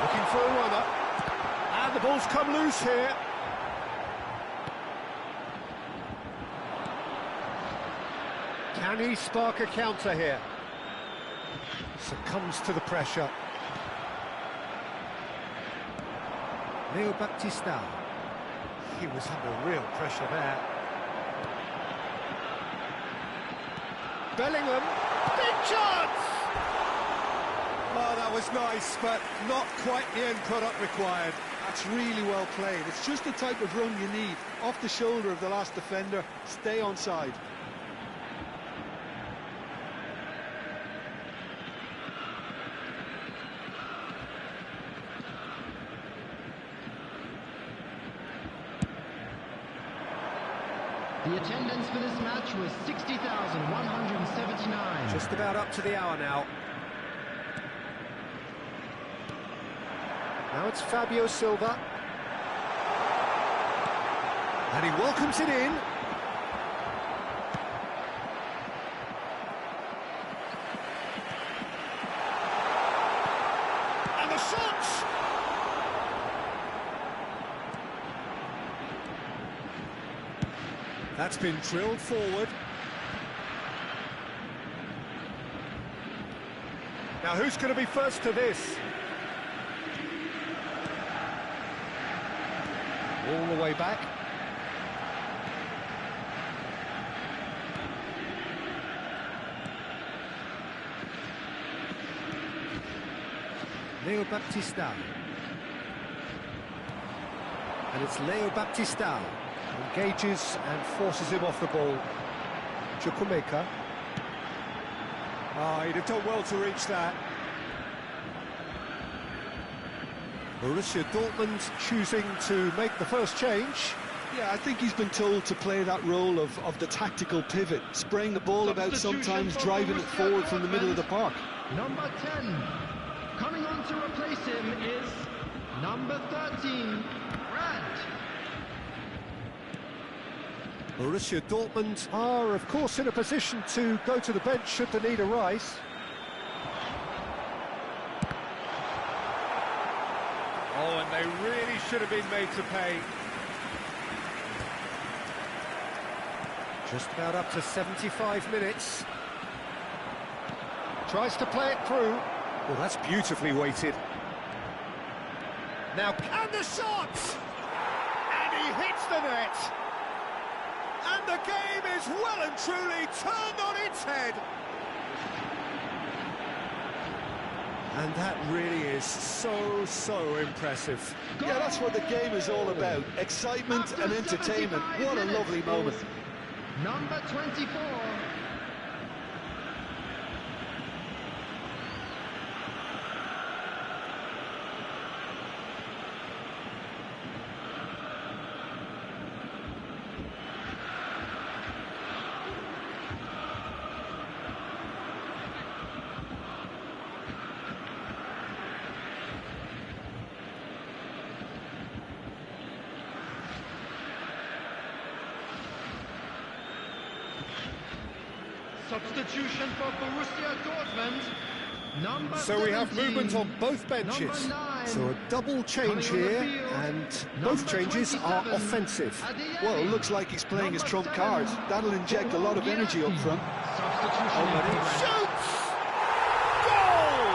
Looking for a runner. And the ball's come loose here. Can he spark a counter here? Succumbs to the pressure. Leo Baptistao. He was under real pressure there. Bellingham. Big chance! Oh, that was nice, but not quite the end product required. That's really well played. It's just the type of run you need. Off the shoulder of the last defender, stay onside. The attendance for this match was 60,179. Just about up to the hour now. Now it's Fabio Silva. And he welcomes it in. And the shots! That's been drilled forward. Now who's going to be first to this? All the way back. Leo Baptistao. And it's Leo Baptistao. Engages and forces him off the ball. Chukwuemeka. Ah, he'd have done well to reach that. Borussia Dortmund choosing to make the first change. Yeah, I think he's been told to play that role of the tactical pivot, spraying the ball about sometimes, driving it forward from the middle of the park. Number 10, coming on to replace him is number 13, Brad. Borussia Dortmund are, of course, in a position to go to the bench should the need arise. Oh, and they really should have been made to pay. Just about up to 75 minutes. Tries to play it through. Well, that's beautifully weighted. Now, and the shot! And he hits the net! And the game is well and truly turned on its head. And that really is so impressive. Yeah, that's what the game is all about. Excitement and entertainment. What a lovely moment. Number 24. Substitution for Borussia Dortmund, number So we have 17, movement on both benches. 9, So a double change here, and both changes are offensive. Well, it looks like he's playing his trump card. That'll inject a lot of energy up front. Substitution. Shoots! Goal!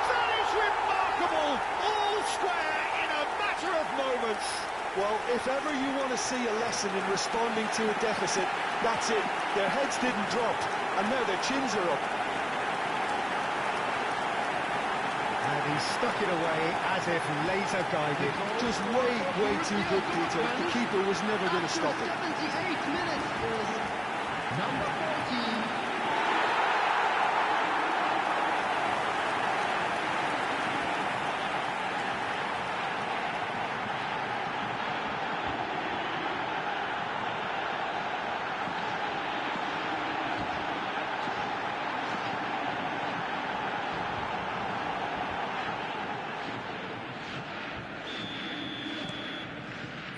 That is remarkable! All square in a matter of moments. Well, if ever you want to see a lesson in responding to a deficit, that's it. Their heads didn't drop, and now their chins are up. And he stuck it away as if laser guided. Just way too good, Peter. The keeper was never going to stop it. 78 minutes is number 14.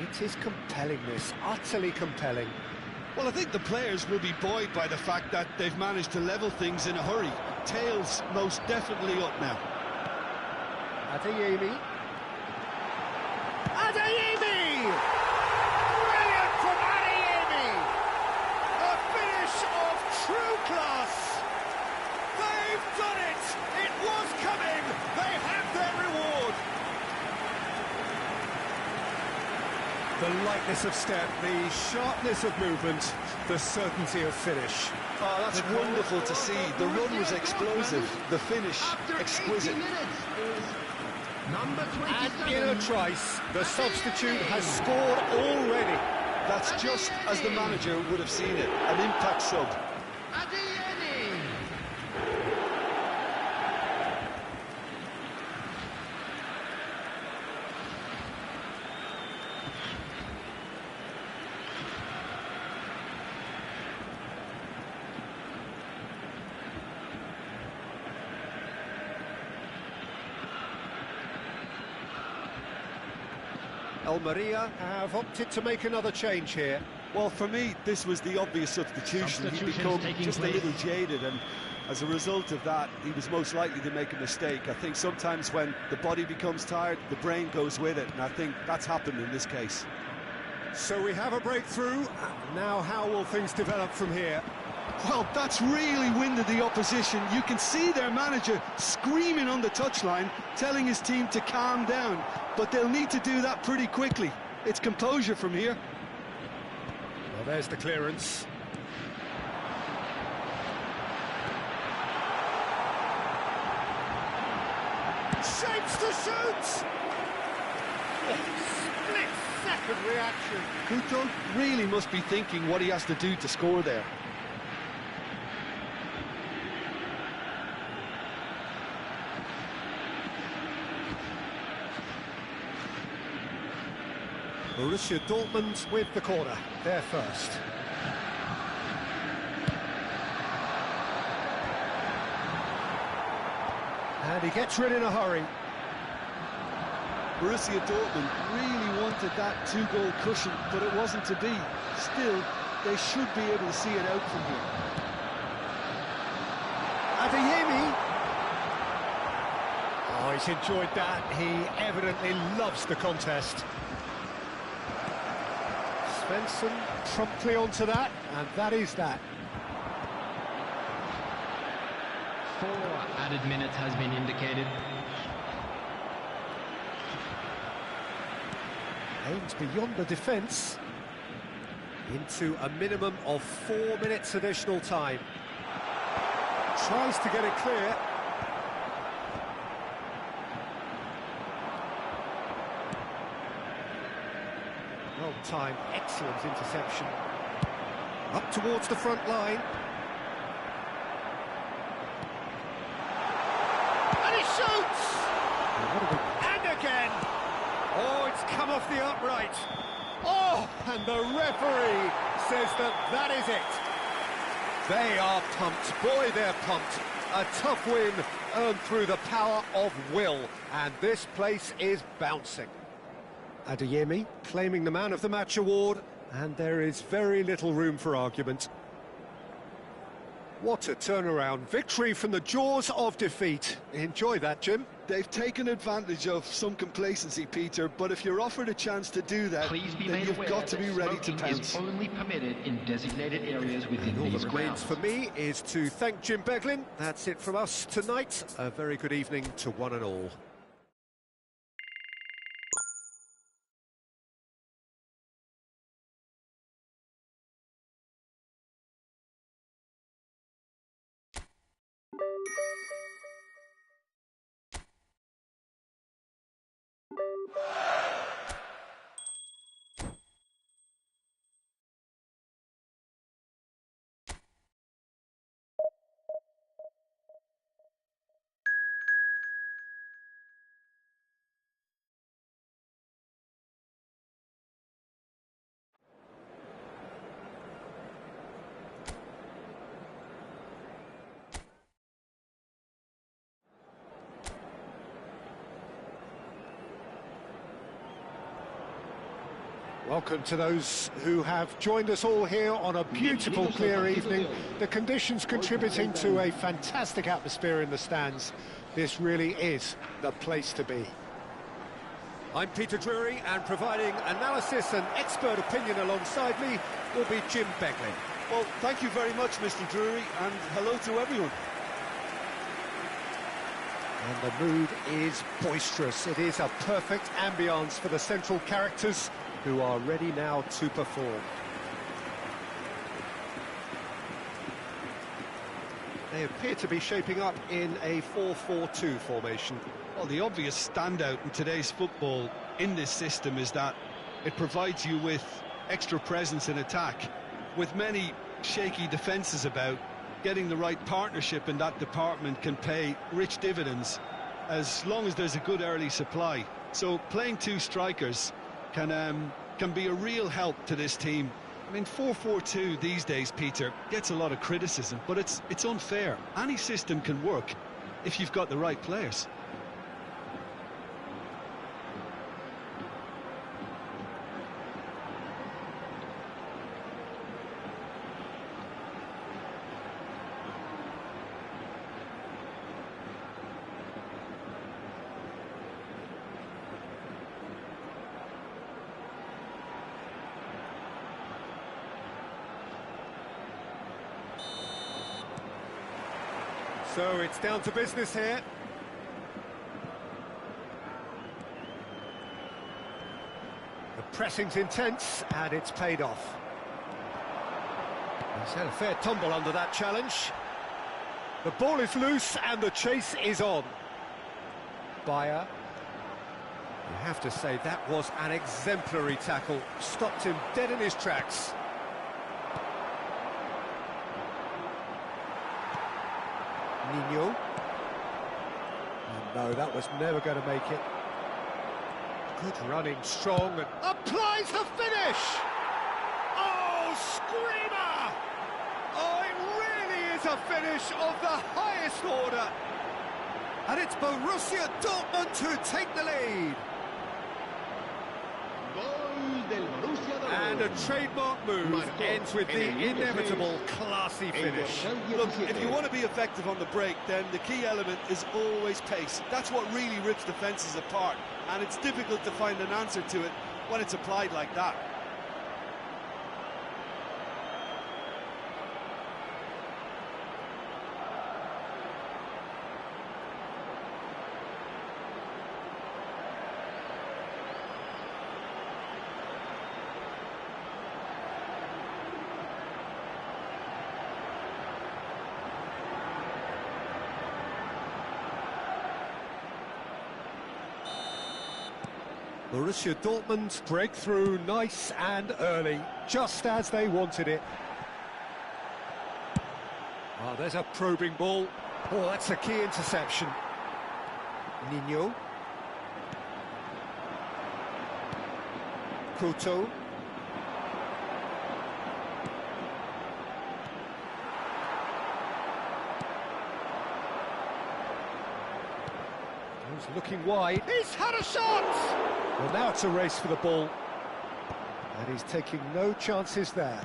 It is compelling, this, utterly compelling. Well, I think the players will be buoyed by the fact that they've managed to level things in a hurry. Tails most definitely up now. Adeyemi. Adeyemi! Brilliant from Adeyemi! A finish of true class! They've done it! It was coming! They have their reward! The lightness of step, the sharpness of movement, the certainty of finish. Oh, that's wonderful to see. The run was explosive, the finish exquisite. Number 27. And in a trice, the substitute has scored already. That's just as the manager would have seen it, an impact sub. Adeyemi. El Maria have opted to make another change here. Well, for me, this was the obvious substitution. He'd become just a little jaded, and as a result of that, he was most likely to make a mistake. I think sometimes when the body becomes tired, the brain goes with it, and I think that's happened in this case. So we have a breakthrough, and now how will things develop from here? Well, that's really winded the opposition. You can see their manager screaming on the touchline, telling his team to calm down, but they'll need to do that pretty quickly. It's composure from here. Well, there's the clearance. Shapes to shoot! Split-second reaction. Couto really must be thinking what he has to do to score there. Borussia Dortmund with the corner, they're first. And he gets rid in a hurry. Borussia Dortmund really wanted that two-goal cushion, but it wasn't to be. Still, they should be able to see it out from here. Adeyemi. Oh, he's enjoyed that. He evidently loves the contest. Svensson promptly onto that, and that is that. 4 added minutes has been indicated. Aims beyond the defence into a minimum of 4 minutes additional time. Tries to get it clear. Well-timed, excellent interception. Up towards the front line. And he shoots! And again! Oh, it's come off the upright. Oh, and the referee says that is it. They are pumped. Boy, they're pumped. A tough win earned through the power of will. And this place is bouncing. Adeyemi claiming the Man of the Match award, and there is very little room for argument. What a turnaround. Victory from the jaws of defeat. Enjoy that, Jim. They've taken advantage of some complacency, Peter, but if you're offered a chance to do that, then you've got to be ready to pounce. Is only permitted in designated areas within All these that remains grounds. for me is to thank Jim Beglin. That's it from us tonight. A very good evening to one and all. Welcome to those who have joined us all here on a beautiful, clear evening. The conditions contributing to a fantastic atmosphere in the stands. This really is the place to be. I'm Peter Drury, and providing analysis and expert opinion alongside me will be Jim Beglin. Well, thank you very much, Mr. Drury, and hello to everyone. And the mood is boisterous. It is a perfect ambience for the central characters, who are ready now to perform. They appear to be shaping up in a 4-4-2 formation. Well, the obvious standout in today's football in this system is that it provides you with extra presence in attack. With many shaky defences about, getting the right partnership in that department can pay rich dividends, as long as there's a good early supply. So playing two strikers can be a real help to this team. I mean, 4-4-2 these days, Peter, gets a lot of criticism, but it's unfair. Any system can work if you've got the right players. So it's down to business here. The pressing's intense, and it's paid off. He's had a fair tumble under that challenge. The ball is loose, and the chase is on. Bayer. You have to say that was an exemplary tackle. Stopped him dead in his tracks. Nino. And no, that was never going to make it. Good running, strong, and applies the finish! Oh, screamer! Oh, it really is a finish of the highest order. And it's Borussia Dortmund who take the lead. Gol del Borussia Dortmund. And a trademark move ends with the inevitable classy finish. Look, if you want to be effective on the break, then the key element is always pace. That's what really rips defences apart, and it's difficult to find an answer to it when it's applied like that. Borussia Dortmund break through nice and early, just as they wanted it. Oh, there's a probing ball. Oh, that's a key interception. Nino. Couto. He's looking wide. He's had a shot! Well, now it's a race for the ball. And he's taking no chances there.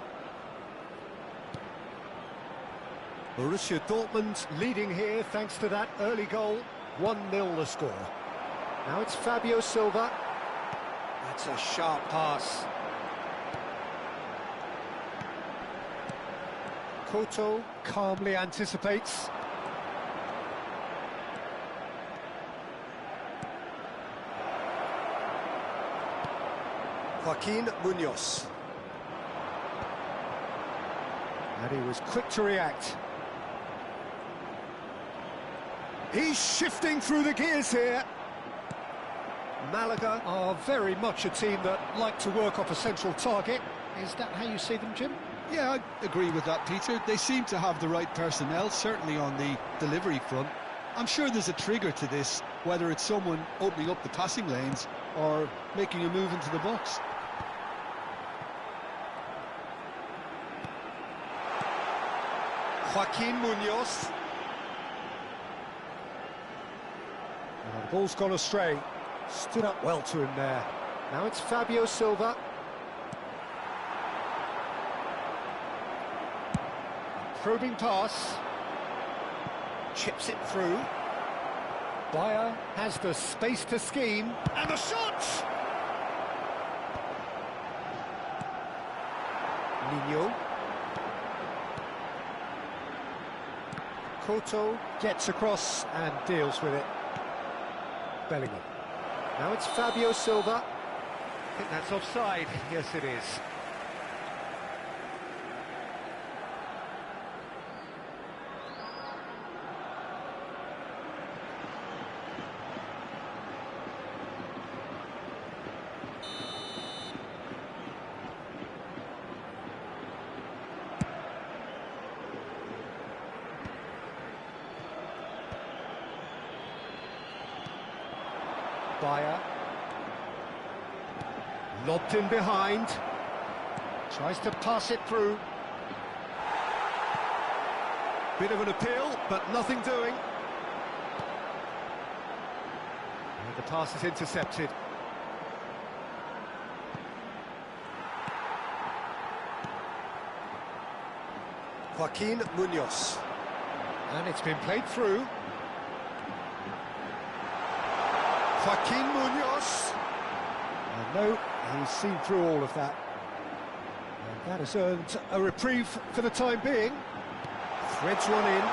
Borussia Dortmund leading here thanks to that early goal. 1-0 the score. Now it's Fabio Silva. That's a sharp pass. Couto calmly anticipates. Joaquin Munoz. And he was quick to react. He's shifting through the gears here. Malaga are very much a team that like to work off a central target. Is that how you see them, Jim? Yeah, I agree with that, Peter. They seem to have the right personnel, certainly on the delivery front. I'm sure there's a trigger to this, whether it's someone opening up the passing lanes or making a move into the box. Joaquin Munoz. Oh, the ball's gone astray. Stood up well to him there. Now it's Fabio Silva. Probing pass. Chips it through. Bayer has the space to scheme. And the shot! Nino. Couto gets across and deals with it. Bellingham. Now it's Fabio Silva. I think that's offside. Yes, it is. Bayer. Lobbed in behind. Tries to pass it through. Bit of an appeal, but nothing doing. And the pass is intercepted. Joaquin Munoz. And it's been played through. Joaquin Munoz. And no, he's seen through all of that. And that has earned a reprieve for the time being. Threads one in.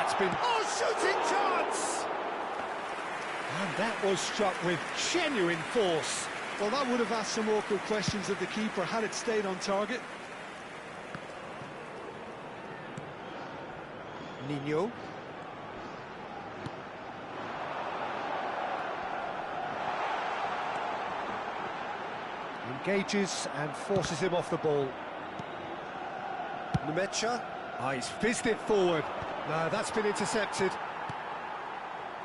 that's been... Oh, shooting chance! And that was struck with genuine force. Well, that would have asked some awkward questions of the keeper had it stayed on target. Nino. Engages and forces him off the ball. Nemecha. Ah, he's fizzed it forward. No, that's been intercepted.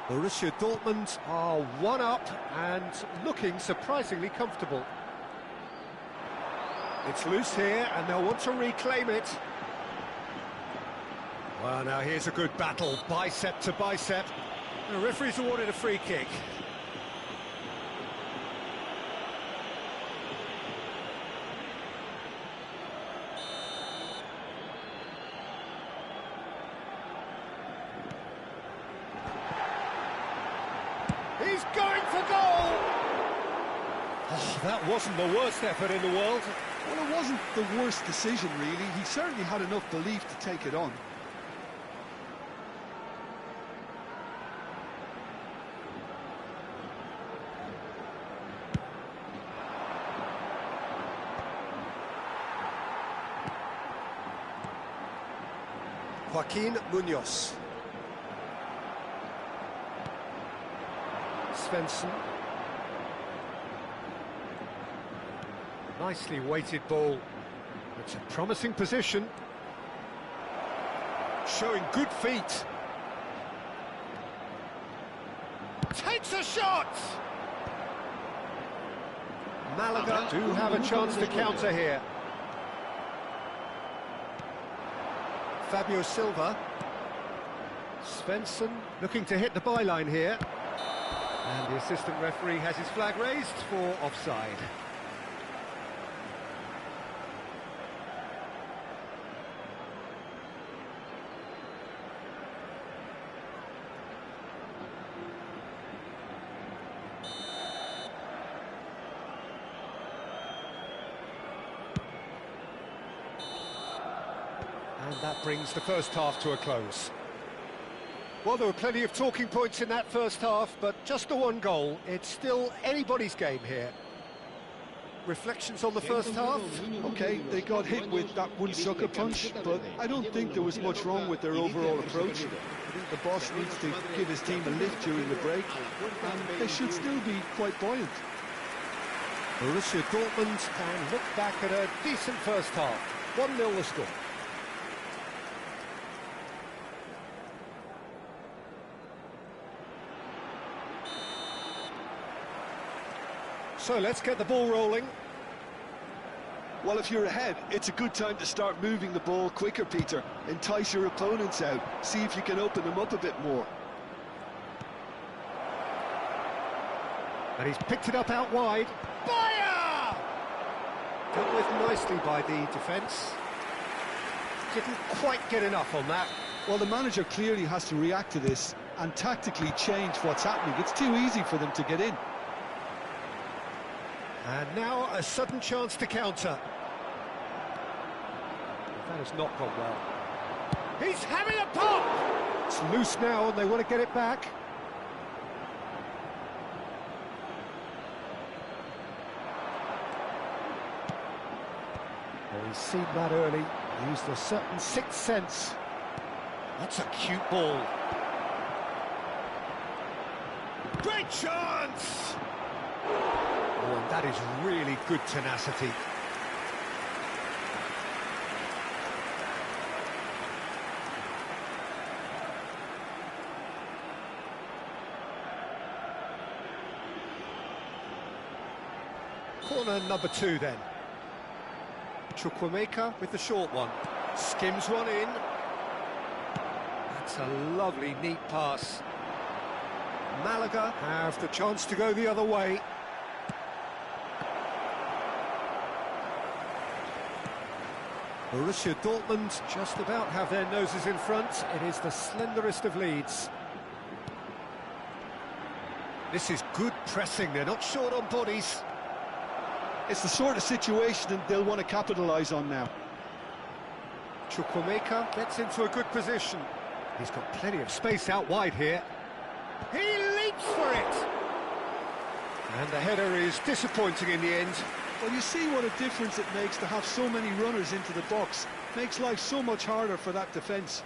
Borussia Dortmund are one up and looking surprisingly comfortable. It's loose here and they'll want to reclaim it. Well, now here's a good battle, bicep to bicep. The referee's awarded a free kick. He's going for goal! Oh, that wasn't the worst effort in the world. Well, it wasn't the worst decision, really. He certainly had enough belief to take it on. Joaquin Munoz. Svensson. Nicely weighted ball. It's a promising position. Showing good feet. Takes a shot! Malaga do have a chance to counter here. Fabio Silva. Svensson looking to hit the byline here. And the assistant referee has his flag raised for offside. And that brings the first half to a close. Well, there were plenty of talking points in that first half, but just the one goal. It's still anybody's game here. Reflections on the first half? OK, they got hit with that one sucker punch, but I don't think there was much wrong with their overall approach. I think the boss needs to give his team a lift during the break, and they should still be quite buoyant. Borussia Dortmund can look back at a decent first half. 1-0 the score. So let's get the ball rolling. Well, if you're ahead, it's a good time to start moving the ball quicker, Peter. Entice your opponents out. See if you can open them up a bit more. And he's picked it up out wide. Fire! Dealt with nicely by the defence. Didn't quite get enough on that. Well, the manager clearly has to react to this and tactically change what's happening. It's too easy for them to get in. And now a sudden chance to counter. That has not gone well. He's having a pop! It's loose now and they want to get it back. Well, he's seen that early. Used a certain sixth sense. That's a cute ball. Great chance! Oh, and that is really good tenacity. Corner number 2 then. Chukwuemeka with the short one. Skims one in. That's a lovely, neat pass. Malaga have the chance to go the other way. Borussia Dortmund just about have their noses in front. It is the slenderest of leads. This is good pressing. They're not short on bodies. It's the sort of situation that they'll want to capitalise on now. Chukwuemeka gets into a good position. He's got plenty of space out wide here. He leaps for it! And the header is disappointing in the end. Well, you see what a difference it makes to have so many runners into the box. Makes life so much harder for that defence.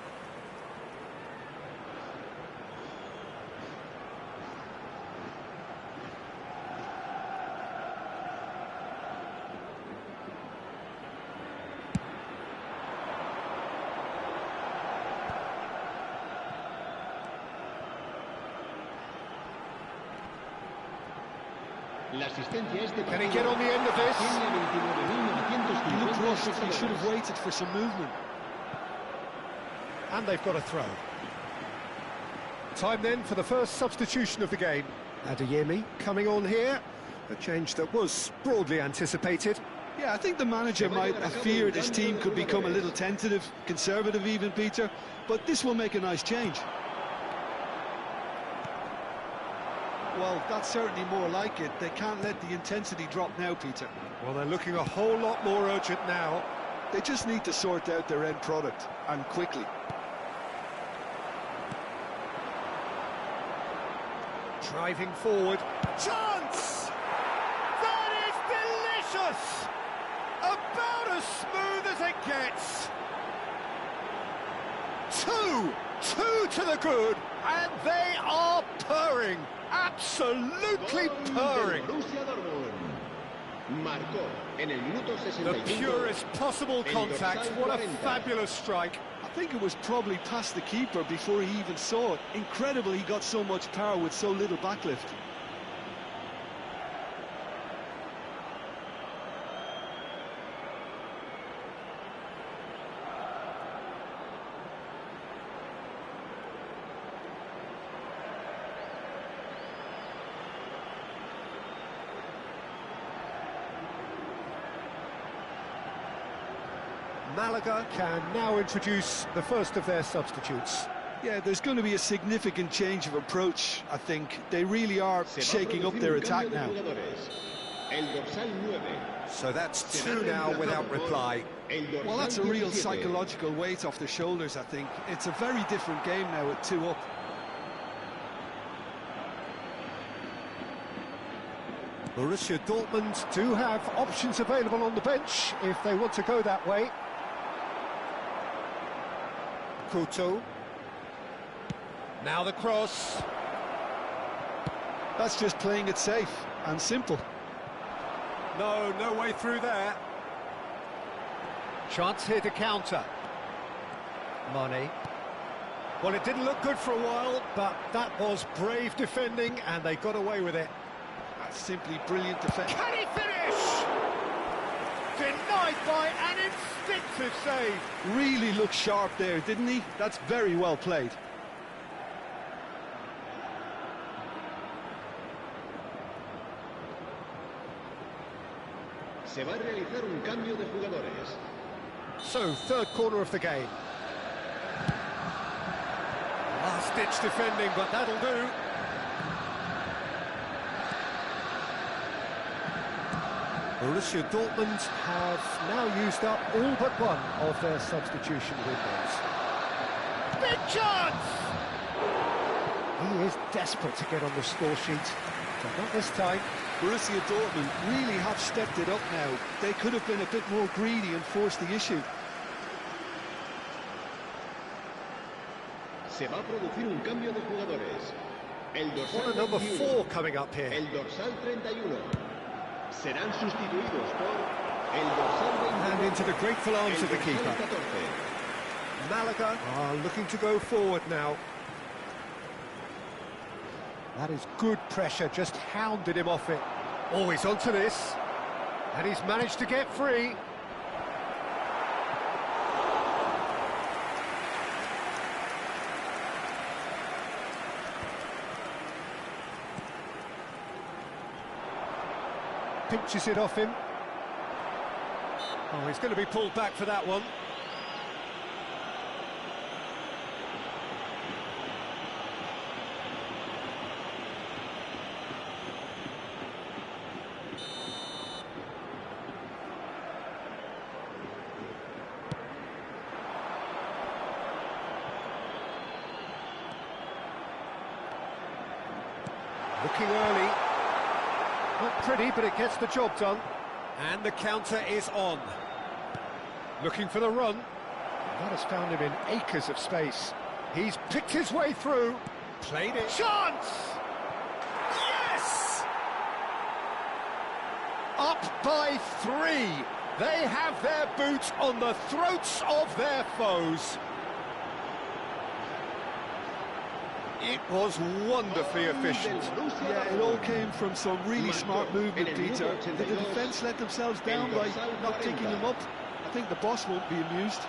Can he get on the end of this? He looked rushed. He should have waited for some movement. And they've got a throw. Time then for the first substitution of the game. Adeyemi coming on here. A change that was broadly anticipated. Yeah, I think the manager might have feared his team could become a little tentative, conservative even, Peter. But this will make a nice change. Well, that's certainly more like it. They can't let the intensity drop now, Peter. Well, they're looking a whole lot more urgent now. They just need to sort out their end product, and quickly. Driving forward. Chance! That is delicious! About as smooth as it gets. Two to the good, and they are purring. Absolutely purring. The purest possible contact. What a fabulous strike. I think it was probably past the keeper before he even saw it. Incredible he got so much power with so little backlift. Malaga can now introduce the first of their substitutes. Yeah, there's going to be a significant change of approach, I think. They really are shaking up their attack now. So that's two now without reply. Well, that's a real psychological weight off their shoulders, I think. It's a very different game now at 2 up. Borussia Dortmund do have options available on the bench if they want to go that way. Couto. Now the cross. That's just playing it safe and simple. No way through there. Chance here to counter. Mane. Well, it didn't look good for a while, but that was brave defending, and they got away with it. That's simply brilliant defence. Can he finish? Denied by an instinctive save. Really looked sharp there, didn't he? That's very well played. Se va a realizar un cambio de jugadores. So, third corner of the game. Last-ditch defending, but that'll do. Borussia Dortmund have now used up all but one of their substitution windows. Big chance! He is desperate to get on the score sheet, but not this time. Borussia Dortmund really have stepped it up now. They could have been a bit more greedy and forced the issue. Se va a producir un cambio de jugadores. El dorsal What a number 21. 4 coming up here. El dorsal 31. Serán sustituidos por el dorsal 21. And into the grateful arms of the keeper. 14. Malaga are looking to go forward now. That is good pressure, just hounded him off it. Oh, he's onto this. And he's managed to get free. Pinches it off him. Oh, he's going to be pulled back for that one. attacking early. Not pretty, but it gets the job done. And the counter is on. Looking for the run. That has found him in acres of space. He's picked his way through. Played it. Chance! Yes! Up by 3. They have their boots on the throats of their foes. It was wonderfully efficient. Yeah, it all came from some really smart movement, Peter. Did the defence let themselves down by not taking them up? I think the boss won't be amused.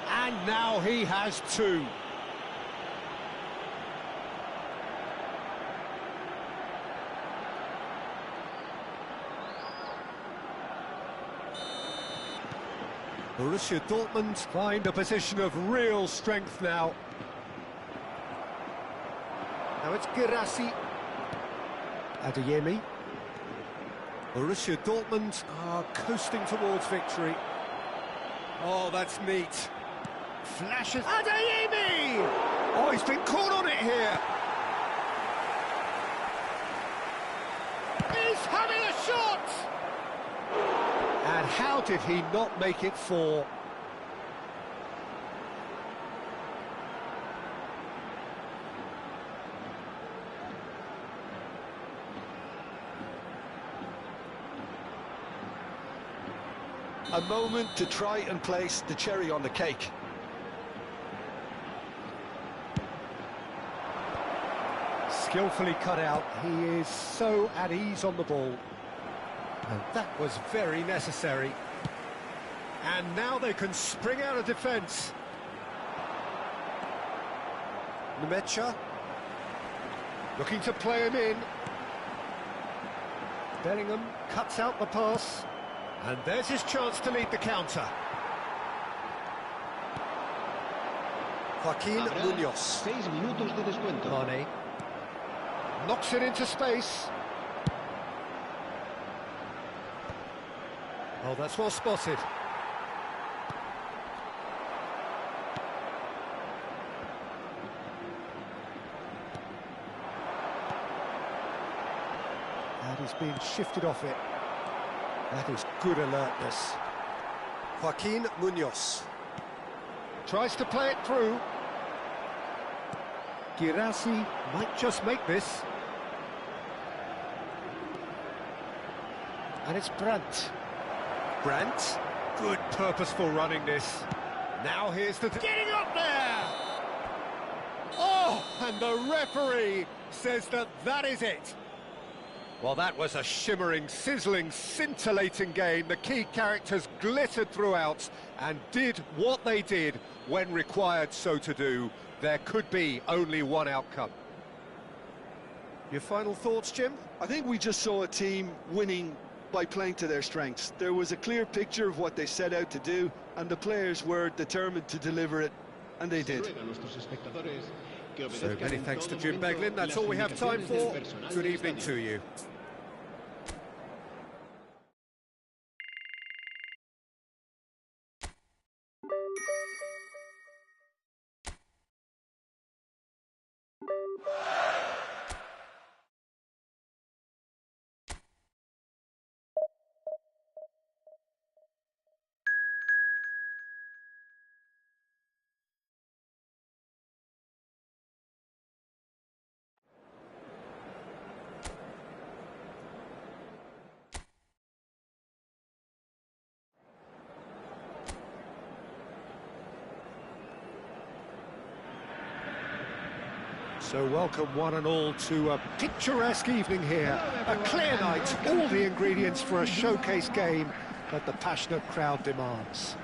And now he has 2. Borussia Dortmund find a position of real strength now. Now it's Guirassy. Adeyemi. Borussia Dortmund are coasting towards victory. Oh, that's neat. Flashes. Adeyemi! Oh, he's been caught on it here. He's having a shot! And how did he not make it 4? A moment to try and place the cherry on the cake. Skillfully cut out. He is so at ease on the ball. And that was very necessary. And now they can spring out of defence. Nemecha. Looking to play him in. Bellingham cuts out the pass. And there's his chance to lead the counter. Joaquin Munoz. 6 minutos de descuento. Mane. Knocks it into space. Oh, that's well spotted. And he's being shifted off it. That is good alertness. Joaquin Munoz. Tries to play it through. Guirassy might just make this. And it's Brandt. Brandt, good purposeful running this. Now here's the... Getting up there! Oh, and the referee says that that is it. Well, that was a shimmering, sizzling, scintillating game. The key characters glittered throughout and did what they did when required so to do. There could be only one outcome. Your final thoughts, Jim? I think we just saw a team winning by playing to their strengths. There was a clear picture of what they set out to do, and the players were determined to deliver it, and they did. So many thanks to Jim Beglin. That's all we have time for. Good evening to you. So welcome one and all to a picturesque evening here. A clear night, all the ingredients for a showcase game that the passionate crowd demands.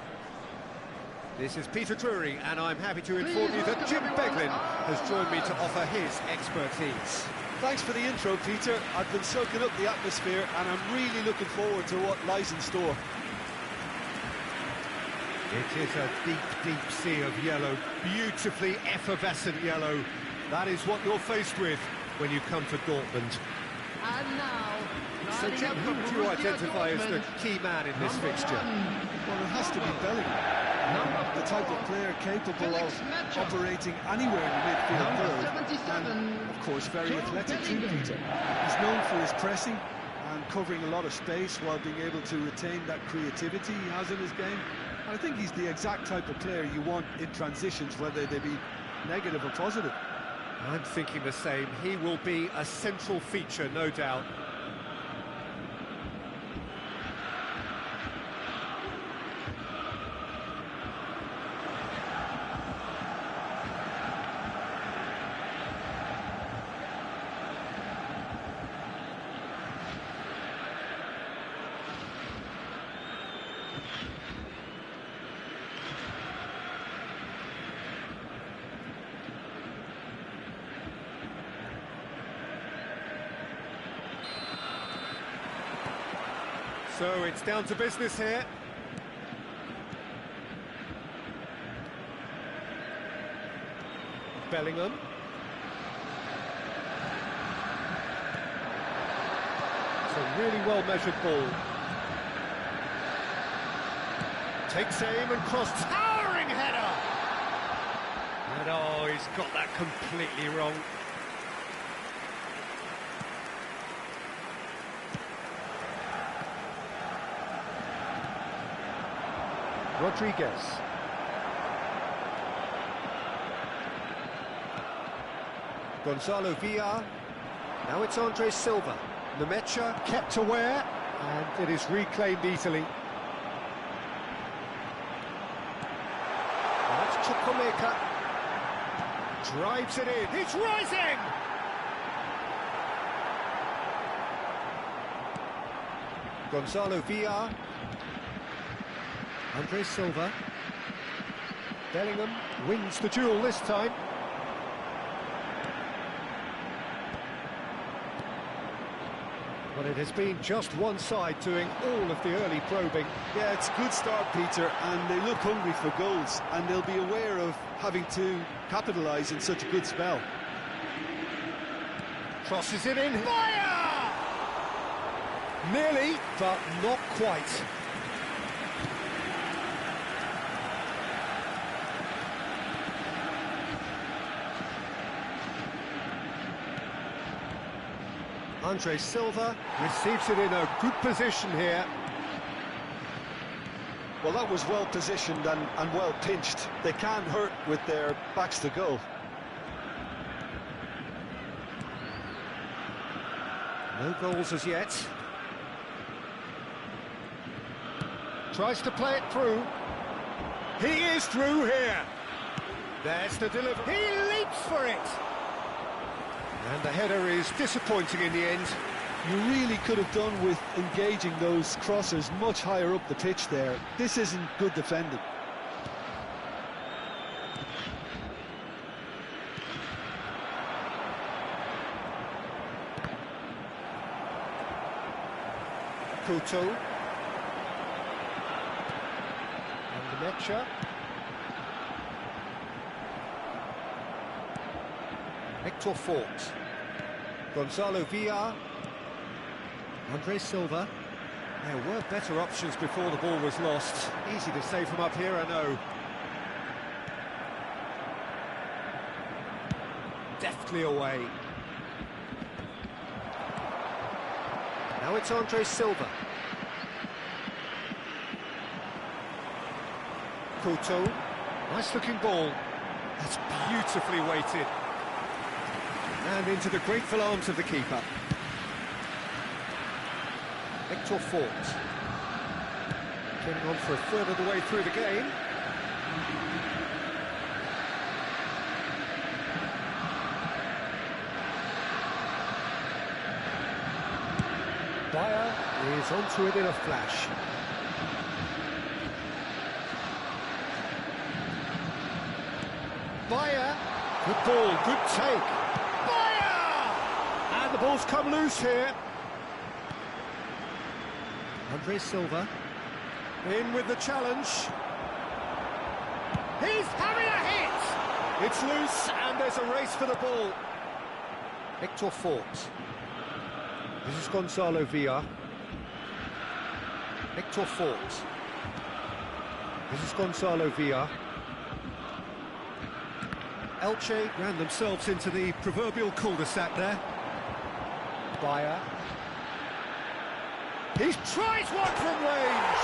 This is Peter Drury, and I'm happy to inform you that Jim Beglin has joined me to offer his expertise. Thanks for the intro, Peter. I've been soaking up the atmosphere, and I'm really looking forward to what lies in store. It is a deep, deep sea of yellow, beautifully effervescent yellow. That is what you're faced with when you come to Dortmund. And now, So, Jim, who do you identify as the key man in this fixture? Well, it has to be Bellingham. The type of player capable of operating anywhere in the midfield third, and of course very athletic too, Peter. He's known for his pressing and covering a lot of space while being able to retain that creativity he has in his game. I think he's the exact type of player you want in transitions, whether they be negative or positive. I'm thinking the same. He will be a central feature, no doubt. So it's down to business here. Bellingham. It's a really well-measured ball. Takes aim and cross, towering header! And oh, he's got that completely wrong. Rodriguez. Gonzalo Villar. Now it's Andre Silva. Nemecha kept aware, and it is reclaimed easily. That's Chukwuemeka. Drives it in. He's rising! Gonzalo Villar. Andre Silva. Bellingham wins the duel this time. But it has been just one side doing all of the early probing. Yeah, it's a good start, Peter, and they look hungry for goals, and they'll be aware of having to capitalise in such a good spell. Crosses it in. Fire! Nearly, but not quite. Andre Silva receives it in a good position here. Well, that was well positioned and well pinched. They can't hurt with their backs to goal. No goals as yet. Tries to play it through. He is through here. There's the delivery. He leaps for it. And the header is disappointing in the end. You really could have done with engaging those crossers much higher up the pitch there. This isn't good defending. Couto. And Nemecha. Hector Fort. Gonzalo Villar. Andre Silva. There were better options before the ball was lost. Easy to say from up here, I know. Deftly away. Now it's Andre Silva. Couto. Nice looking ball. That's beautifully weighted. And into the grateful arms of the keeper. Hector Fort. Getting on for a third of the way through the game. Bayer is onto it in a flash. Bayer. Good ball, good take. And the ball's come loose here. Andre Silva. In with the challenge. He's having a hit! It's loose and there's a race for the ball. Hector Fort. This is Gonzalo Villar. Hector Fort. This is Gonzalo Villa. Elche ran themselves into the proverbial cul-de-sac there. Bayer. He tries one from range!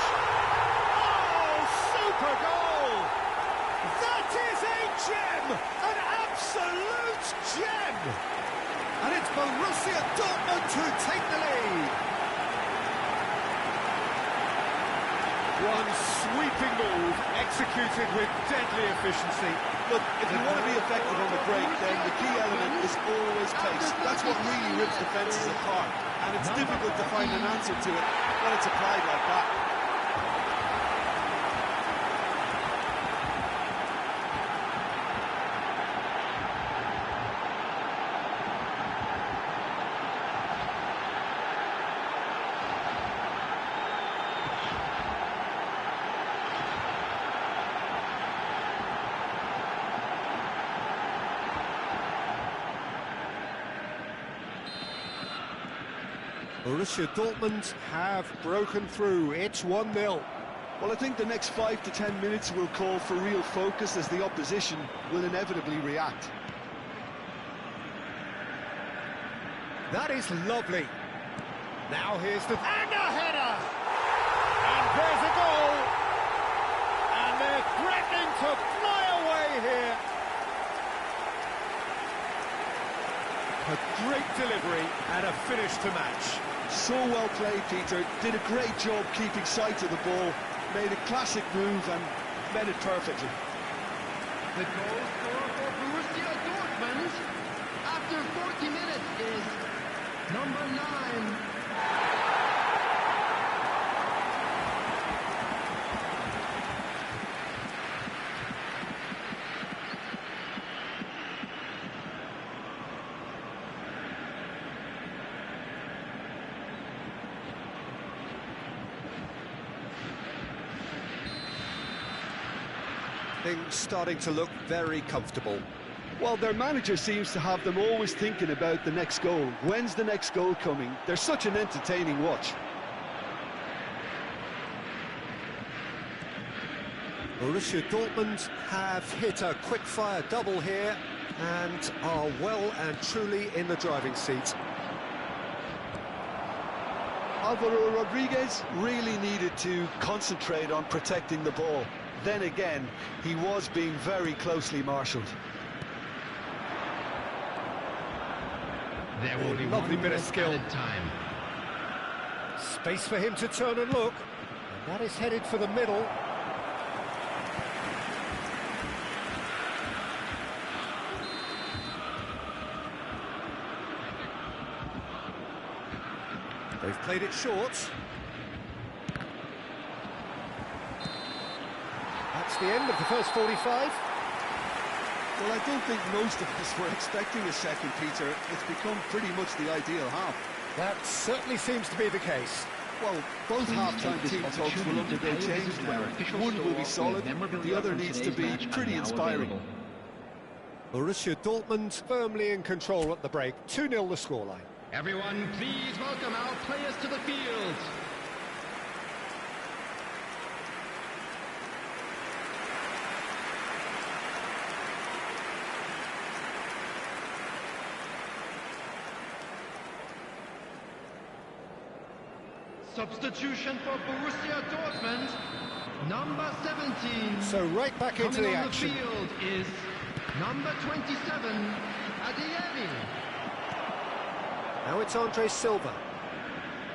Oh, super goal! That is a gem! An absolute gem! And it's Borussia Dortmund who take the lead. One sweeping move, executed with deadly efficiency. Look, if you want to be effective on the break, then the key element is always pace. That's what really rips defences apart. And it's difficult to find an answer to it when it's applied like that. Borussia Dortmund have broken through. It's 1-0. Well, I think the next 5 to 10 minutes will call for real focus as the opposition will inevitably react. That is lovely. Now here's the... And a header! And there's a goal! And they're threatening to fly away here. A great delivery and a finish to match. So well played, Peter. Did a great job keeping sight of the ball. Made a classic move and met it perfectly. The goal scorer for Borussia Dortmund after 40 minutes is number 9. Things starting to look very comfortable. Well, their manager seems to have them always thinking about the next goal. When's the next goal coming? They're such an entertaining watch. Borussia Dortmund have hit a quick-fire double here and are well and truly in the driving seat. Alvaro Rodriguez really needed to concentrate on protecting the ball. Then again, he was being very closely marshalled. There will be lovely bit of skill. Time. Space for him to turn and look. And that is headed for the middle. They've played it short. That's the end of the first 45. Well, I don't think most of us were expecting a second, Peter. It's become pretty much the ideal half. That certainly seems to be the case. Well, both half-time team talks will undergo change now. One will be solid, the other needs to be pretty inspiring. Borussia Dortmund firmly in control at the break. 2-0 the scoreline. Everyone, please welcome our players to the field. Substitution for Borussia Dortmund, number 17. So right back into the action. Coming on the field is number 27, Adeyemi. Now it's Andre Silva.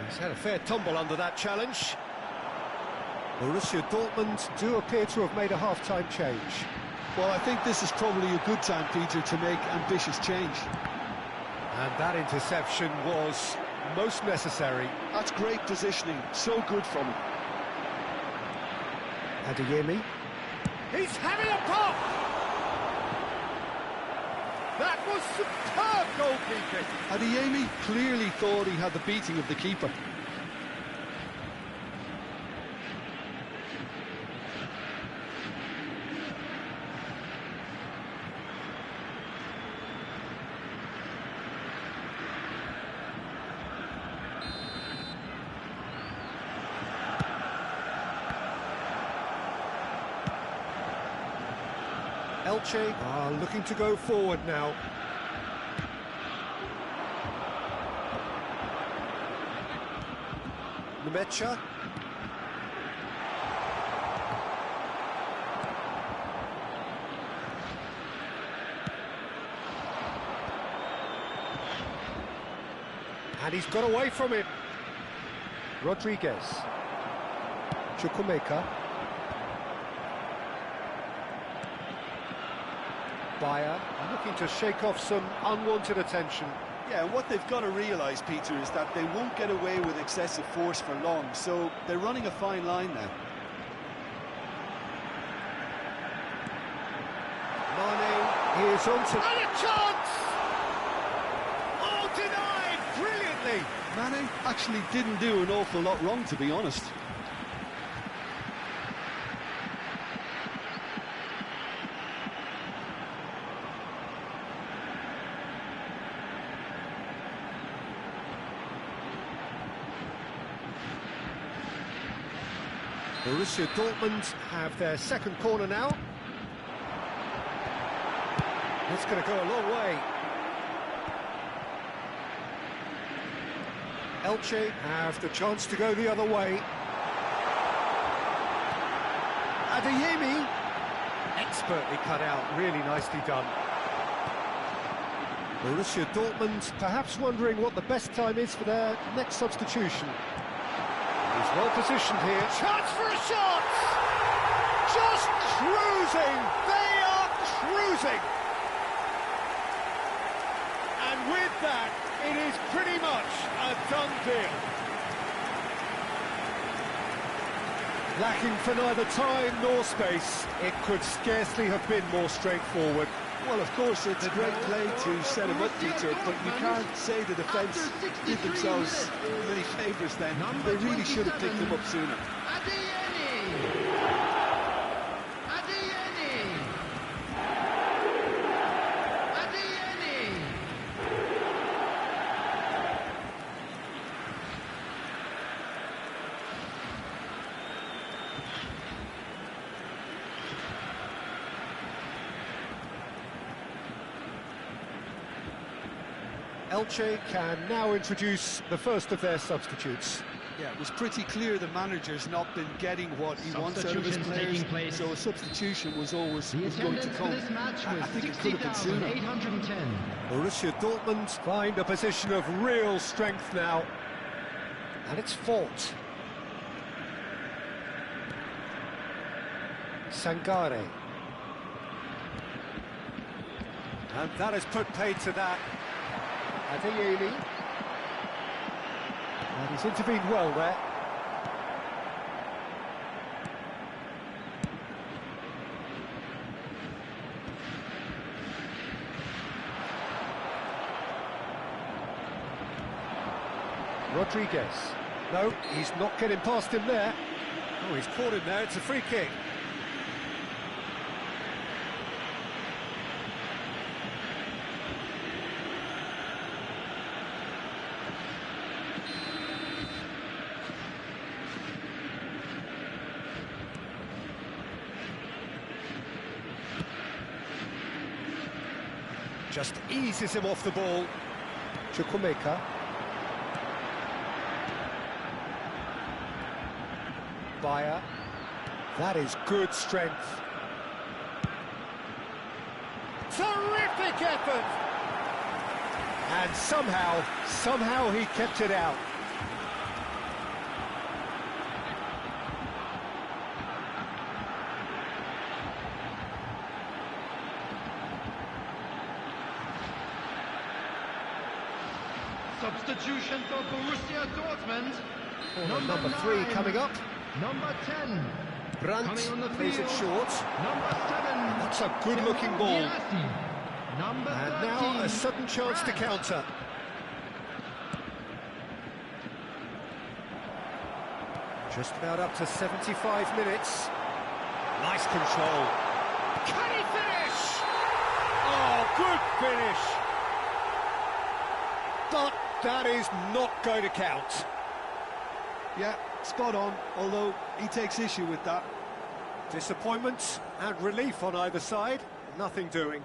He's had a fair tumble under that challenge. Borussia Dortmund do appear to have made a half-time change. Well, I think this is probably a good time, Peter, to make ambitious change. And that interception was most necessary. That's great positioning, so good from him. Adeyemi. He's having a pop! That was superb goalkeeping. Adeyemi clearly thought he had the beating of the keeper. Elche are looking to go forward now. Numecha. And he's got away from it. Rodriguez. Chukwuemeka. Bayer looking to shake off some unwanted attention. Yeah, and what they've got to realise, Peter, is that they won't get away with excessive force for long, so they're running a fine line now. Mane is on to... And a chance! Oh, denied brilliantly! Mane actually didn't do an awful lot wrong, to be honest. Borussia Dortmund have their second corner now. That's going to go a long way. Elche have the chance to go the other way. Adeyemi, expertly cut out, really nicely done. Borussia Dortmund perhaps wondering what the best time is for their next substitution. He's well positioned here. Chance for a shot! Just cruising! They are cruising! And with that, it is pretty much a done deal. Lacking for neither time nor space, it could scarcely have been more straightforward. Well, of course, it's a great play to set him up, Peter, but you can't say the defence did themselves many favours then. They really should have picked them up sooner. Elche can now introduce the first of their substitutes. Yeah, it was pretty clear the manager's not been getting what he wants out of his players, so a substitution was always going to come. I think it could have been sooner. Borussia Dortmund find a position of real strength now, and it's fought. Sangare. And that has put paid to that. Adeyemi. And he's intervened well there. Rodriguez. No, he's not getting past him there. Oh, he's caught him there. It's a free kick. Just eases him off the ball. Chukwuemeka. Bayer. That is good strength. Terrific effort! And somehow he kept it out. Substitution for Borussia Dortmund. Number 3 coming up. Number 10. Brandt plays it short. Number 7. That's a good-looking ball. Number And 13. now a sudden chance to counter. Just about up to 75 minutes. Nice control. Can he finish? Oh, good finish. But that is not going to count. Yeah, spot on, although he takes issue with that. Disappointment and relief on either side. nothing doing.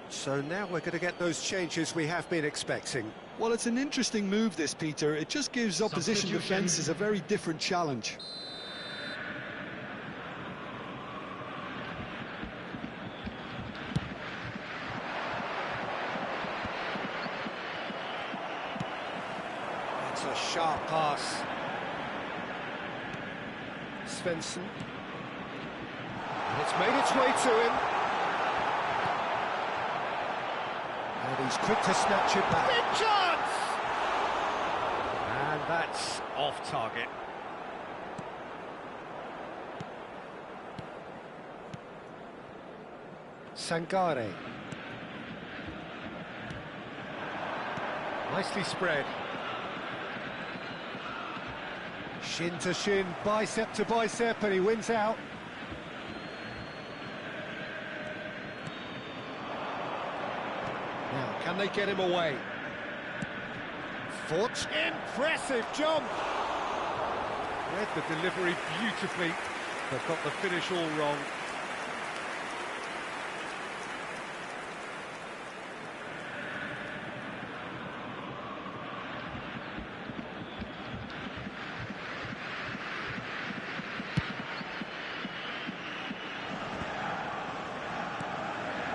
So now we're going to get those changes we have been expecting. Well, it's an interesting move, this, Peter. It just gives opposition defences a very different challenge. It's a sharp pass. Svensson. And it's made its way to him. And he's quick to snatch it back. Big chance! And that's off target. Sangare. Nicely spread. Shin to shin, bicep to bicep, and he wins out. Now, can they get him away? Foot, impressive jump! Read the delivery beautifully, but got the finish all wrong.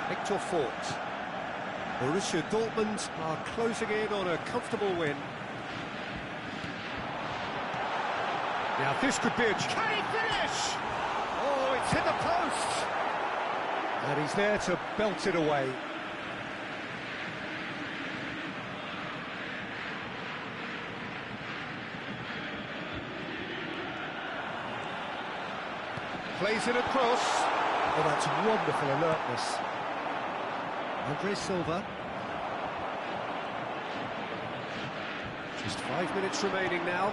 Victor Fort. Borussia Dortmund are closing in on a comfortable win. Now this could be a... Can he finish? Oh, it's hit the post! And he's there to belt it away. Plays it across. Oh, that's wonderful alertness. Andre Silva. Just 5 minutes remaining now.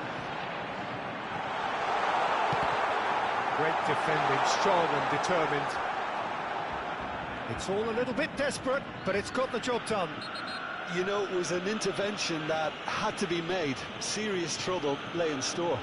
Great defending, strong and determined. It's all a little bit desperate, but it's got the job done. You know, it was an intervention that had to be made. Serious trouble lay in store.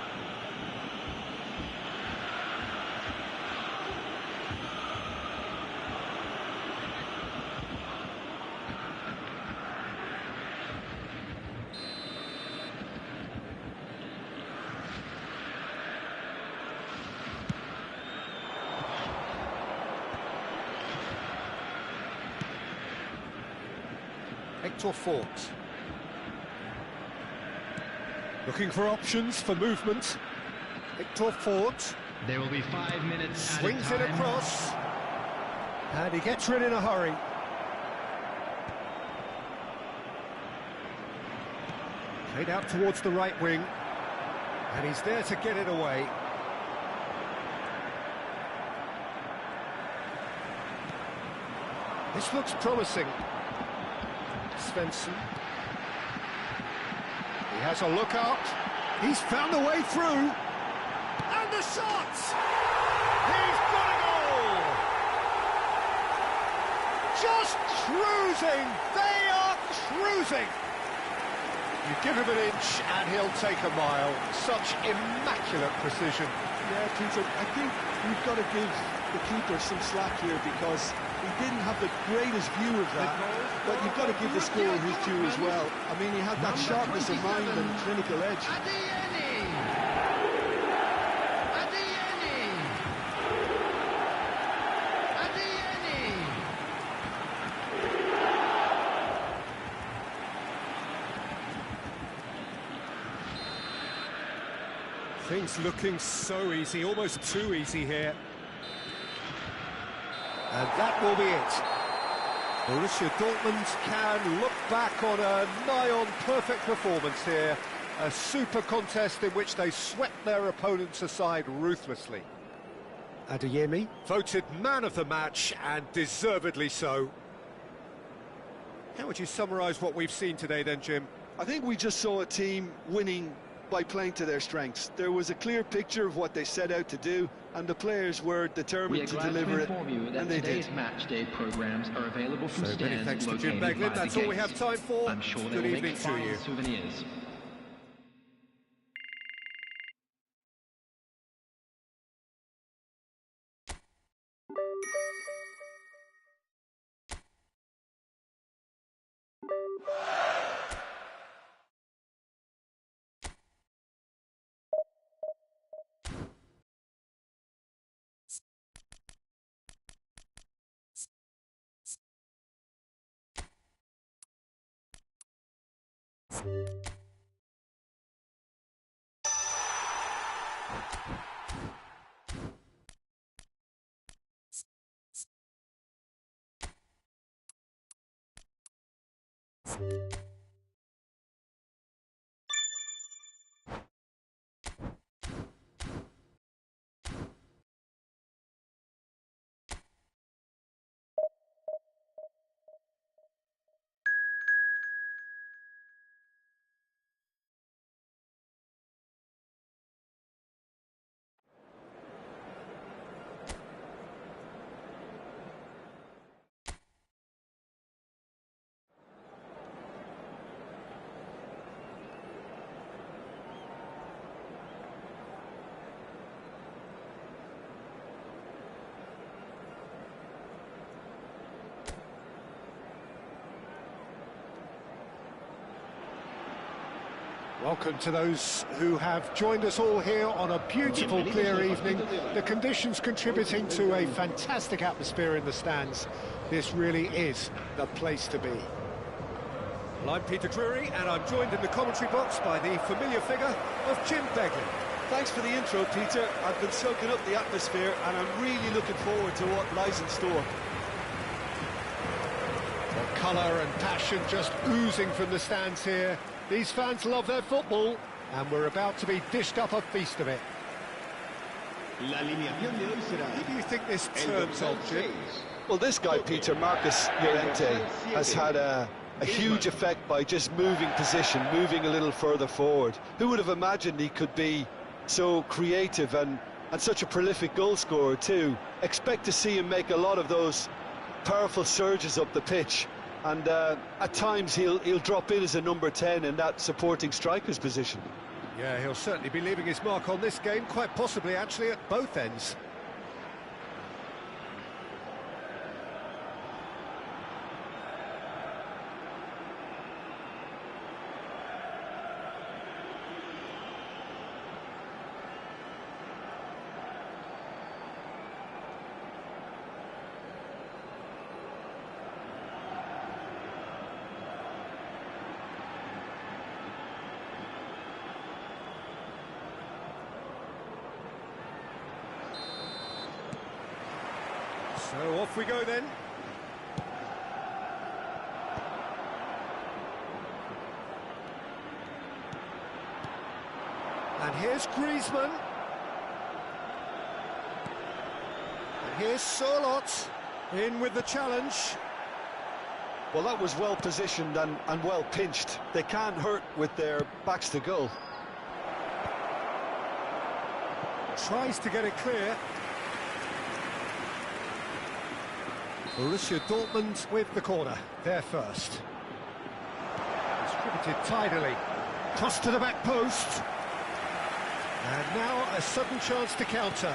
Victor Fort. Looking for options for movement. Victor Fort. There will be 5 minutes. Swings it across. And he gets rid in a hurry. Played out towards the right wing. And he's there to get it away. This looks promising. Svensson. He has a look out. He's found a way through. And the shot! He's got a goal! Just cruising! They are cruising! You give him an inch and he'll take a mile. Such immaculate precision. Yeah, Peter, I think we've got to give the keeper some slack here because he didn't have the greatest view of that, but you've got to give the scorer his due as well. I mean, he had that sharpness of mind and clinical edge. Things looking so easy, almost too easy here. And that will be it. Borussia Dortmund can look back on a nigh-on perfect performance here. A super contest in which they swept their opponents aside ruthlessly. Adeyemi voted man of the match, and deservedly so. How would you summarise what we've seen today then, Jim? I think we just saw a team winning by playing to their strengths. There was a clear picture of what they set out to do, and the players were determined to deliver it, and they did. Today's match day programs are available from So many stands thanks to Jim located Beglin. by That's the all we have gates. time for. I'm sure Good they'll evening make to fine you. souvenirs. Welcome to those who have joined us all here on a beautiful, clear evening. The conditions contributing to a fantastic atmosphere in the stands. This really is the place to be. Well, I'm Peter Drury, and I'm joined in the commentary box by the familiar figure of Jim Beglin. Thanks for the intro, Peter. I've been soaking up the atmosphere, and I'm really looking forward to what lies in store. Well, colour and passion just oozing from the stands here. These fans love their football, and we're about to be dished up a feast of it. La alineación de hoy será. Who do you think this turns on, Jim? Well, this guy, Peter, Marcus Llorente, has had a huge effect by just moving position, moving a little further forward. Who would have imagined he could be so creative and such a prolific goal scorer too? Expect to see him make a lot of those powerful surges up the pitch. And at times he'll drop in as a number 10 in that supporting striker's position. Yeah, he'll certainly be leaving his mark on this game, quite possibly actually at both ends. So off we go then. And here's Griezmann. And here's Sørloth in with the challenge. Well, that was well positioned and well pinched. They can't hurt with their backs to goal. Tries to get it clear. Borussia Dortmund with the corner, there first. Distributed tidily, cross to the back post. And now a sudden chance to counter.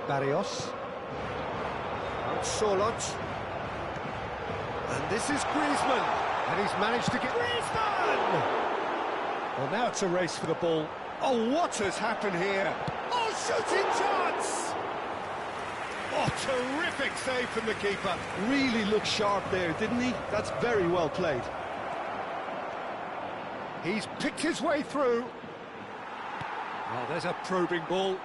Barrios. And Sørloth. And this is Griezmann. And he's managed to get... Griezmann! Well, now it's a race for the ball. Oh, what has happened here? Oh, shooting chance! Oh, terrific save from the keeper. Really looked sharp there, didn't he? That's very well played. He's picked his way through. Oh, there's a probing ball.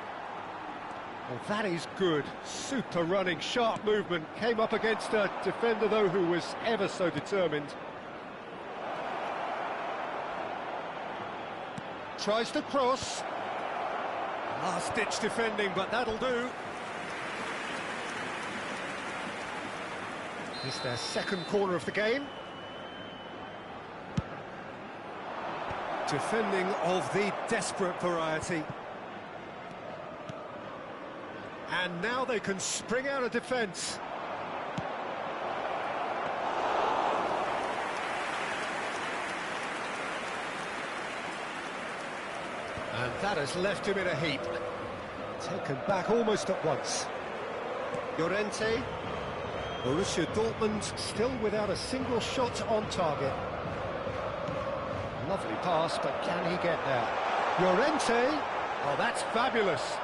Well, that is good. Super running, sharp movement. Came up against a defender, though, who was ever so determined. Tries to cross. Last-ditch defending, but that'll do. It's their second corner of the game. Defending of the desperate variety. And now they can spring out of defence. And that has left him in a heap. Taken back almost at once. Llorente. Borussia Dortmund still without a single shot on target. Lovely pass, but can he get there? Llorente. Oh, that's fabulous.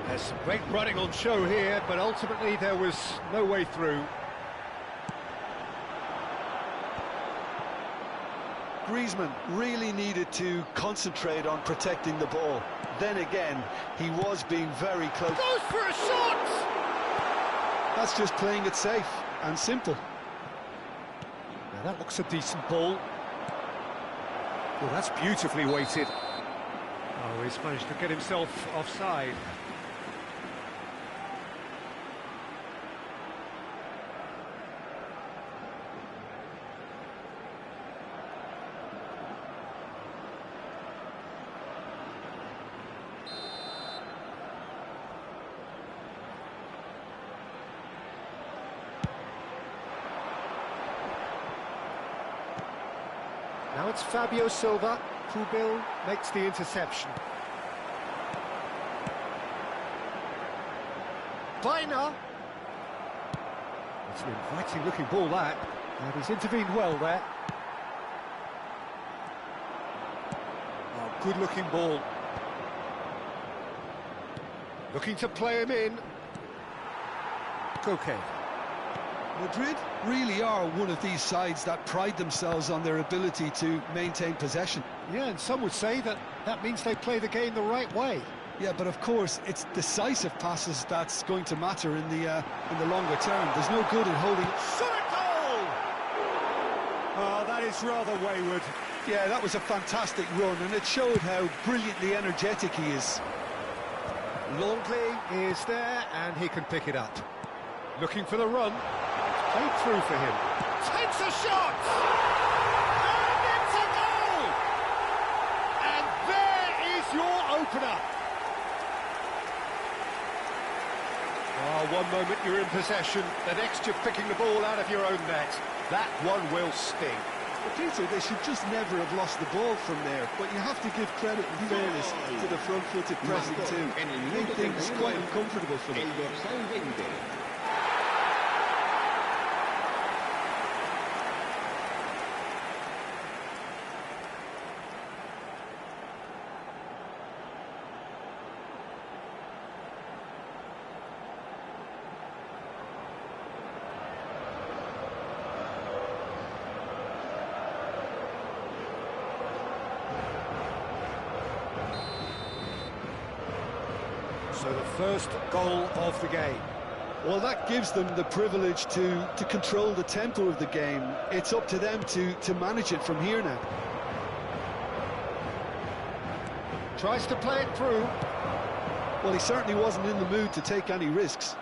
There's some great running on show here, but ultimately there was no way through. Griezmann really needed to concentrate on protecting the ball. Then again, he was being very close. Goes for a shot! That's just playing it safe and simple. Now that looks a decent ball. Well, that's beautifully weighted. Oh, he's managed to get himself offside. Now it's Fabio Silva. Kubil makes the interception. Baina. It's an inviting looking ball, that. And he's intervened well there. Oh, good looking ball. Looking to play him in. Okay. Madrid really are one of these sides that pride themselves on their ability to maintain possession. Yeah, and some would say that that means they play the game the right way. Yeah, but of course, it's decisive passes that's going to matter in the longer term. There's no good in holding... Shot goal! Oh, that is rather wayward. Yeah, that was a fantastic run, and it showed how brilliantly energetic he is. Longley is there, and he can pick it up. Looking for the run. Played through for him. Takes a shot! And it's a goal! And there is your opener. Oh, one moment you're in possession, the next you're picking the ball out of your own net. That one will sting. But Peter, they should just never have lost the ball from there, but you have to give credit and fairness to the front-footed pressing too. Made things quite uncomfortable for them. So the first goal of the game. Well, that gives them the privilege to control the tempo of the game. It's up to them to manage it from here now. Tries to play it through. Well, he certainly wasn't in the mood to take any risks.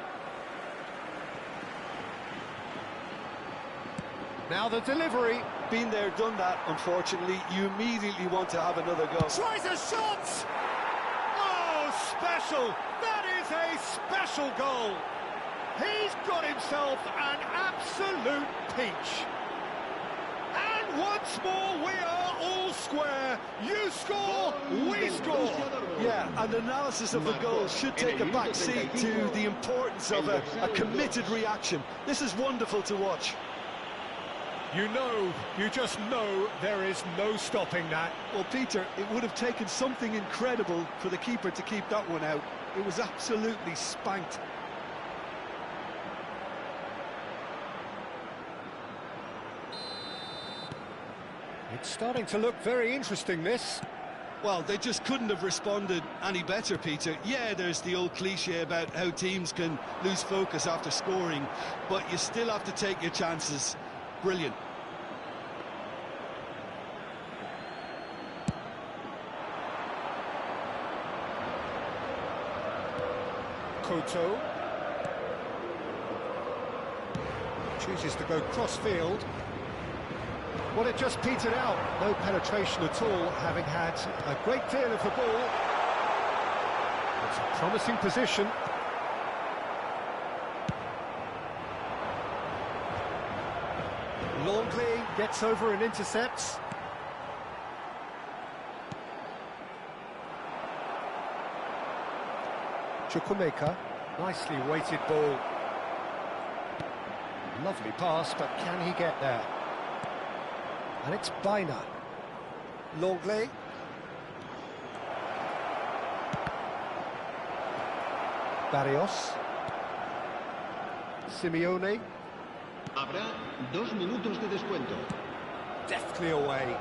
Now the delivery. Been there, done that, unfortunately. You immediately want to have another go. Tries a shot! Oh, special! That is a special goal! He's got himself an absolute peach. And once more, we are all square. You score, we score. Yeah, and analysis of the goal should take a back seat to the importance of a committed reaction. This is wonderful to watch. You just know there is no stopping that. Well, Peter, it would have taken something incredible for the keeper to keep that one out. It was absolutely spanked. It's starting to look very interesting, this. Well, they just couldn't have responded any better, Peter. Yeah, there's the old cliche about how teams can lose focus after scoring, but you still have to take your chances. Brilliant. Koto. Chooses to go cross-field. Well, it just petered out. No penetration at all, having had a great deal of the ball. It's a promising position. Longley gets over and intercepts. Chukwuemeka, nicely weighted ball. Lovely pass, but can he get there? And it's Baina. Longley. Barrios. Simeone. Habrá 2 minutos de descuento. Deftly away.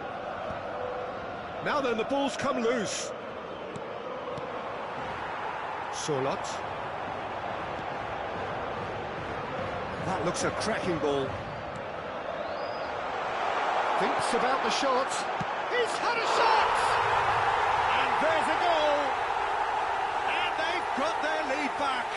Now then, the ball's come loose. Sorloth. That looks a cracking ball. Thinks about the shot. He's had a shot! And there's a goal! And they've got their lead back.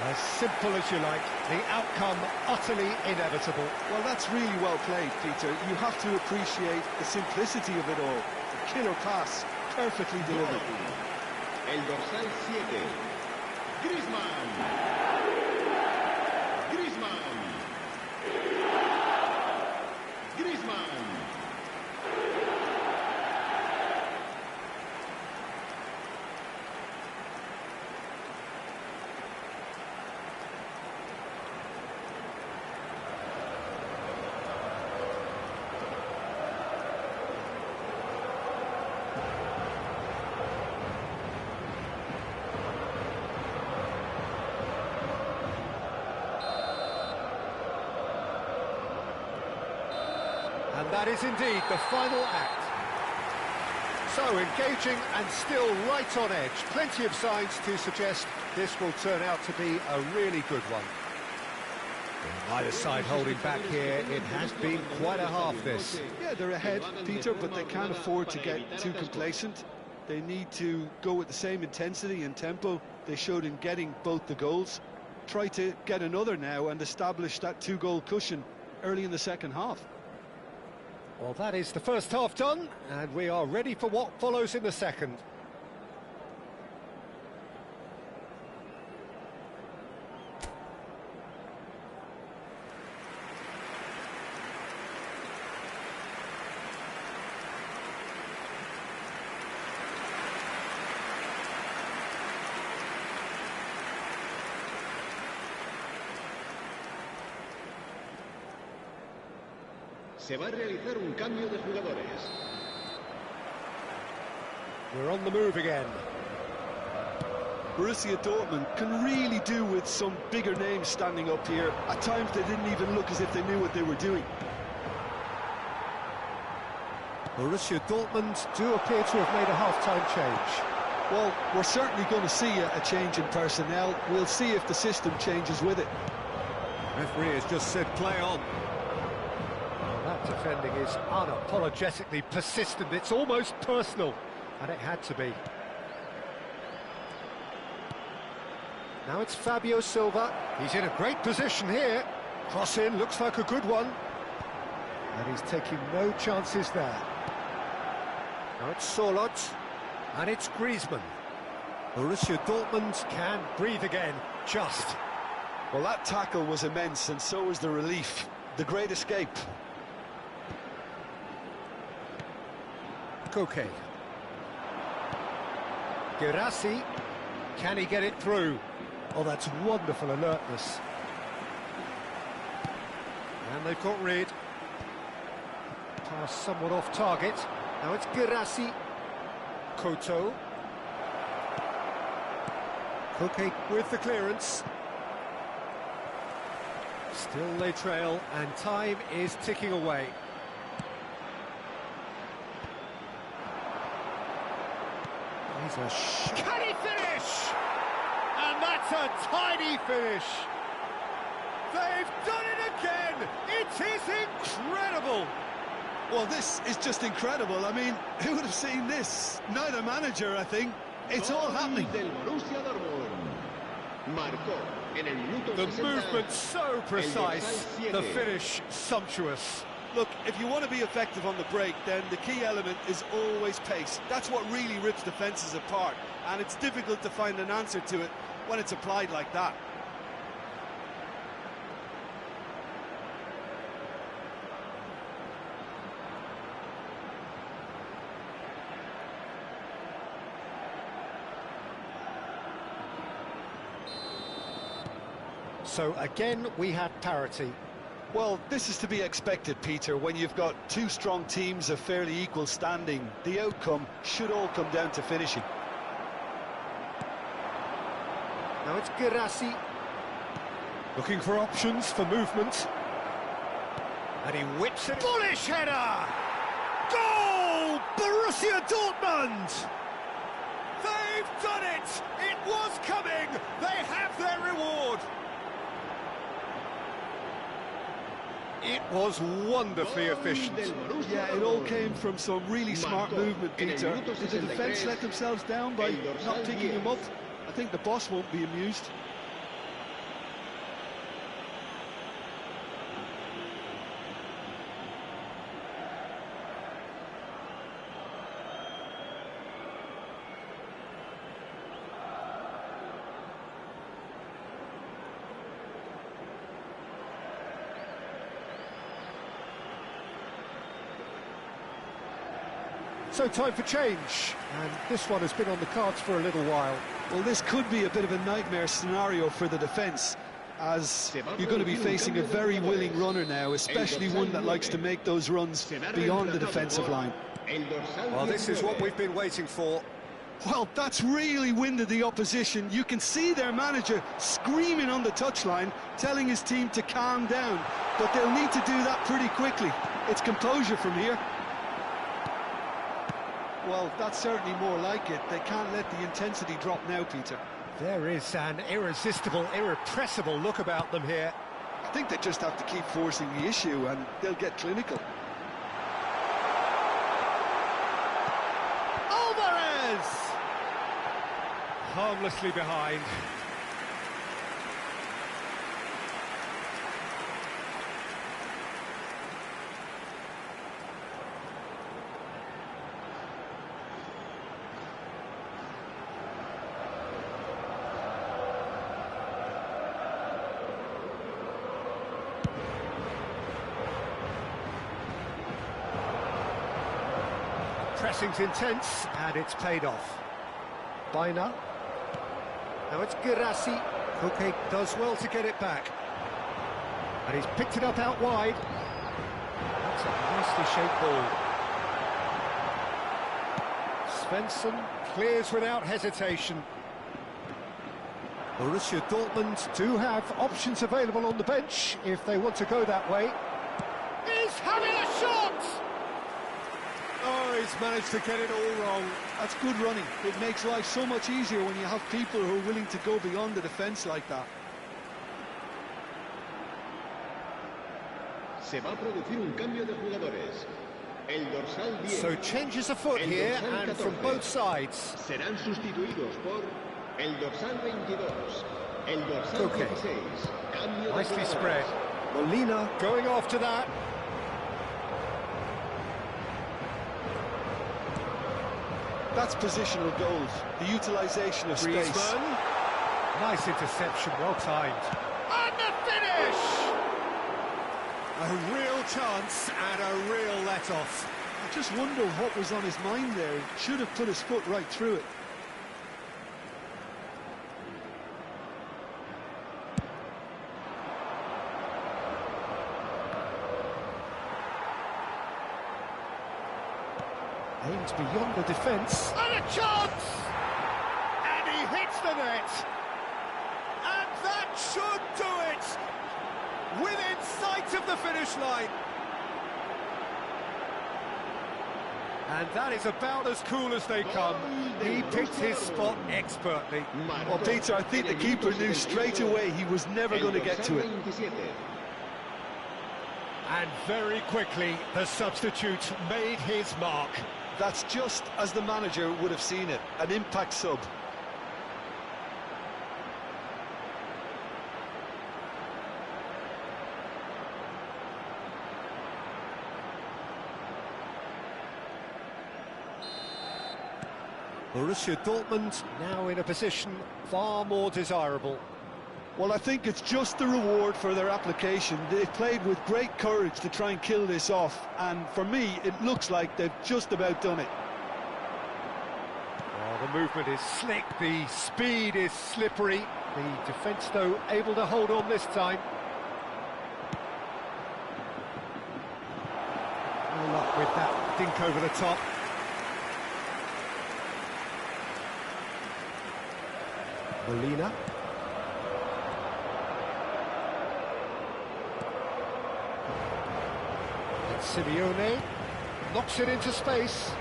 As simple as you like, the outcome utterly inevitable. Well, that's really well played, Peter. You have to appreciate the simplicity of it all. The killer pass, perfectly delivered. El dorsal 7. Griezmann. Griezmann. Griezmann. And that is indeed the final act. So engaging and still right on edge. Plenty of signs to suggest this will turn out to be a really good one. Either side holding back here. It has been quite a half, this. Yeah, they're ahead, Peter, but they can't afford to get too complacent. They need to go with the same intensity and tempo they showed in getting both the goals. Try to get another now and establish that 2-goal cushion early in the second half. Well, that is the first half done, and we are ready for what follows in the second. Se va a realizar un cambio de jugadores. We're on the move again. Borussia Dortmund can really do with some bigger names standing up here. At times they didn't even look as if they knew what they were doing. Borussia Dortmund do appear to have made a half-time change. Well, we're certainly going to see a change in personnel. We'll see if the system changes with it. Referee has just said play on. That defending is unapologetically persistent. It's almost personal, and it had to be. Now it's Fabio Silva. He's in a great position here. Cross in, looks like a good one. And he's taking no chances there. Now it's Sorloth, and it's Griezmann. Borussia Dortmund can breathe again, just. Well, that tackle was immense, and so was the relief. The great escape. Koke. Guirassy, can he get it through? Oh, that's wonderful alertness. And they've got rid. Pass somewhat off target. Now it's Guirassy. Koto. Koke with the clearance. Still they trail, and time is ticking away. Can he finish? And that's a tiny finish. They've done it again. It is incredible. Well, this is just incredible. I mean, who would have seen this? Neither manager, I think. It's all happening. Del Borussia Dortmund. Marcó en el minuto The 60, movement so precise, el dorsal the 7. finish sumptuous. Look, if you want to be effective on the break, then the key element is always pace. That's what really rips defences apart, and it's difficult to find an answer to it when it's applied like that. So again, we had parity. Well, this is to be expected, Peter. When you've got two strong teams of fairly equal standing, the outcome should all come down to finishing. Now it's Guirassy. Looking for options for movement. And he whips it. Bullish header! Goal! Borussia Dortmund! They've done it! It was coming! They have their reward! It was wonderfully efficient. Yeah, it all came from some really smart movement, Peter. Did the defence let themselves down by not picking him up? I think the boss won't be amused. So time for change, and this one has been on the cards for a little while. Well, this could be a bit of a nightmare scenario for the defence, as you're going to be facing a very willing runner now, especially one that likes to make those runs beyond the defensive line. Well, this is what we've been waiting for. Well, that's really winded the opposition. You can see their manager screaming on the touchline, telling his team to calm down, but they'll need to do that pretty quickly. It's composure from here. Well, that's certainly more like it. They can't let the intensity drop now, Peter. There is an irresistible, irrepressible look about them here. I think they just have to keep forcing the issue and they'll get clinical. Alvarez! Harmlessly behind. Pressing's intense, and it's paid off. Baina. Now it's Guirassy. Koke does well to get it back. And he's picked it up out wide. That's a nicely shaped ball. Svensson clears without hesitation. Borussia Dortmund do have options available on the bench if they want to go that way. He's having a shot! Oh, he's managed to get it all wrong. That's good running. It makes life so much easier when you have people who are willing to go beyond the defence like that. Se va a producir un cambio de jugadores. El dorsal 10. So changes afoot here, and from both sides. Serán sustituidos por el dorsal 22. El dorsal 16. Cambio de Nicely jugadores. spread. Molina going after that. That's positional goals, the utilisation of space. Griezmann. Nice interception, well timed. And the finish! A real chance and a real let-off. I just wonder what was on his mind there. He should have put his foot right through it. Aims beyond the defence. And a chance! And he hits the net. And that should do it! Within sight of the finish line. And that is about as cool as they come. He picked his spot expertly. Well, Peter, I think the keeper knew straight away he was never going to get to it. And very quickly, the substitute made his mark. That's just as the manager would have seen it, an impact sub. Borussia Dortmund now in a position far more desirable. Well, I think it's just the reward for their application. They've played with great courage to try and kill this off, and for me, it looks like they've just about done it. Oh, the movement is slick, the speed is slippery. The defence, though, able to hold on this time. No luck with that dink over the top. Molina. And Simeone knocks it into space.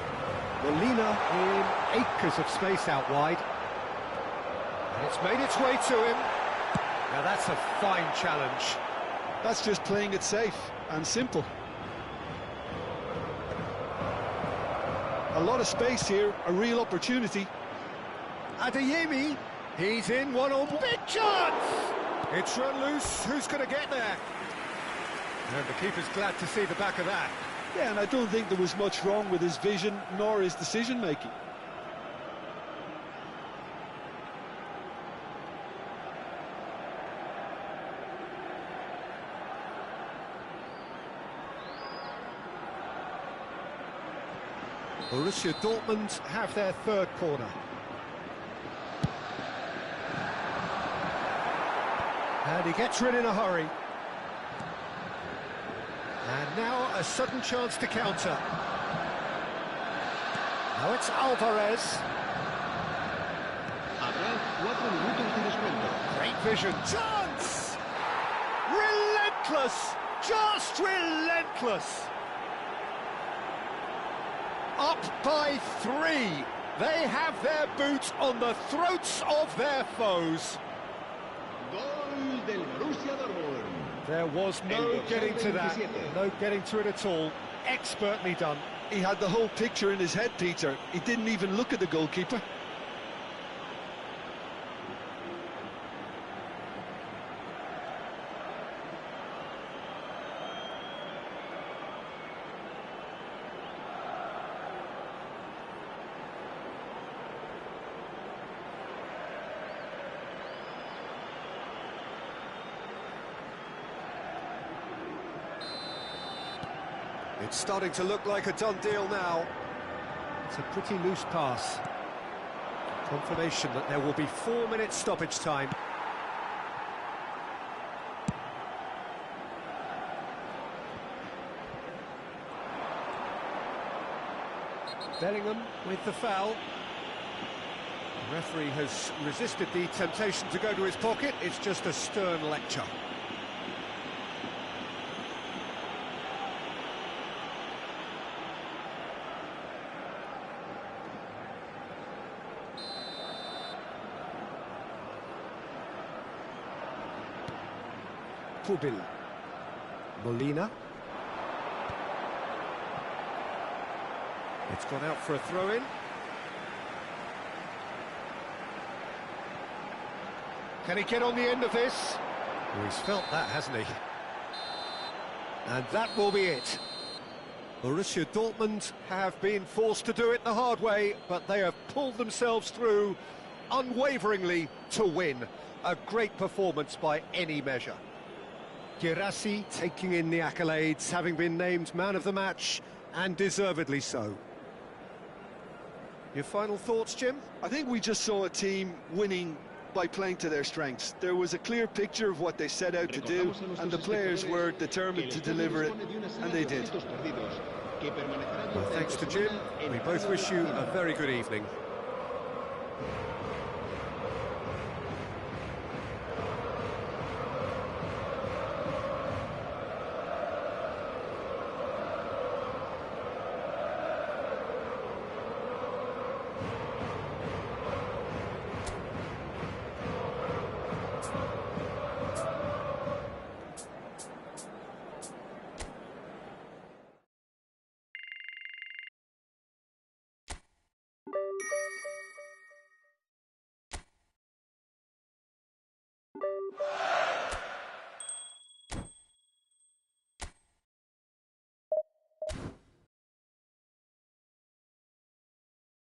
Molina in acres of space out wide. And it's made its way to him. Now that's a fine challenge. That's just playing it safe and simple. A lot of space here, a real opportunity. Adeyemi, he's in one-on, big chance! It's run loose, who's going to get there? And the keeper's glad to see the back of that. Yeah, and I don't think there was much wrong with his vision nor his decision-making. Borussia Dortmund have their third corner. And he gets rid in a hurry. And now a sudden chance to counter. Now it's Alvarez. Great vision. Chance! Relentless! Just relentless! Up by 3. They have their boot on the throats of their foes. Gol del Borussia Dortmund. There was no getting to that, no getting to it at all. Expertly done. He had the whole picture in his head, Peter. He didn't even look at the goalkeeper. It's starting to look like a done deal now. It's a pretty loose pass. Confirmation that there will be 4 minutes stoppage time. Bellingham with the foul. The referee has resisted the temptation to go to his pocket. It's just a stern lecture. Pubil. Molina. It's gone out for a throw-in. Can he get on the end of this? Well, he's felt that, hasn't he? And that will be it. Borussia Dortmund have been forced to do it the hard way, but they have pulled themselves through unwaveringly to win. A great performance by any measure. Guirassy taking in the accolades, having been named man of the match, and deservedly so. Your final thoughts, Jim? I think we just saw a team winning by playing to their strengths. There was a clear picture of what they set out to do, and the players were determined to deliver it, and they did. Well, thanks to Jim, we both wish you a very good evening.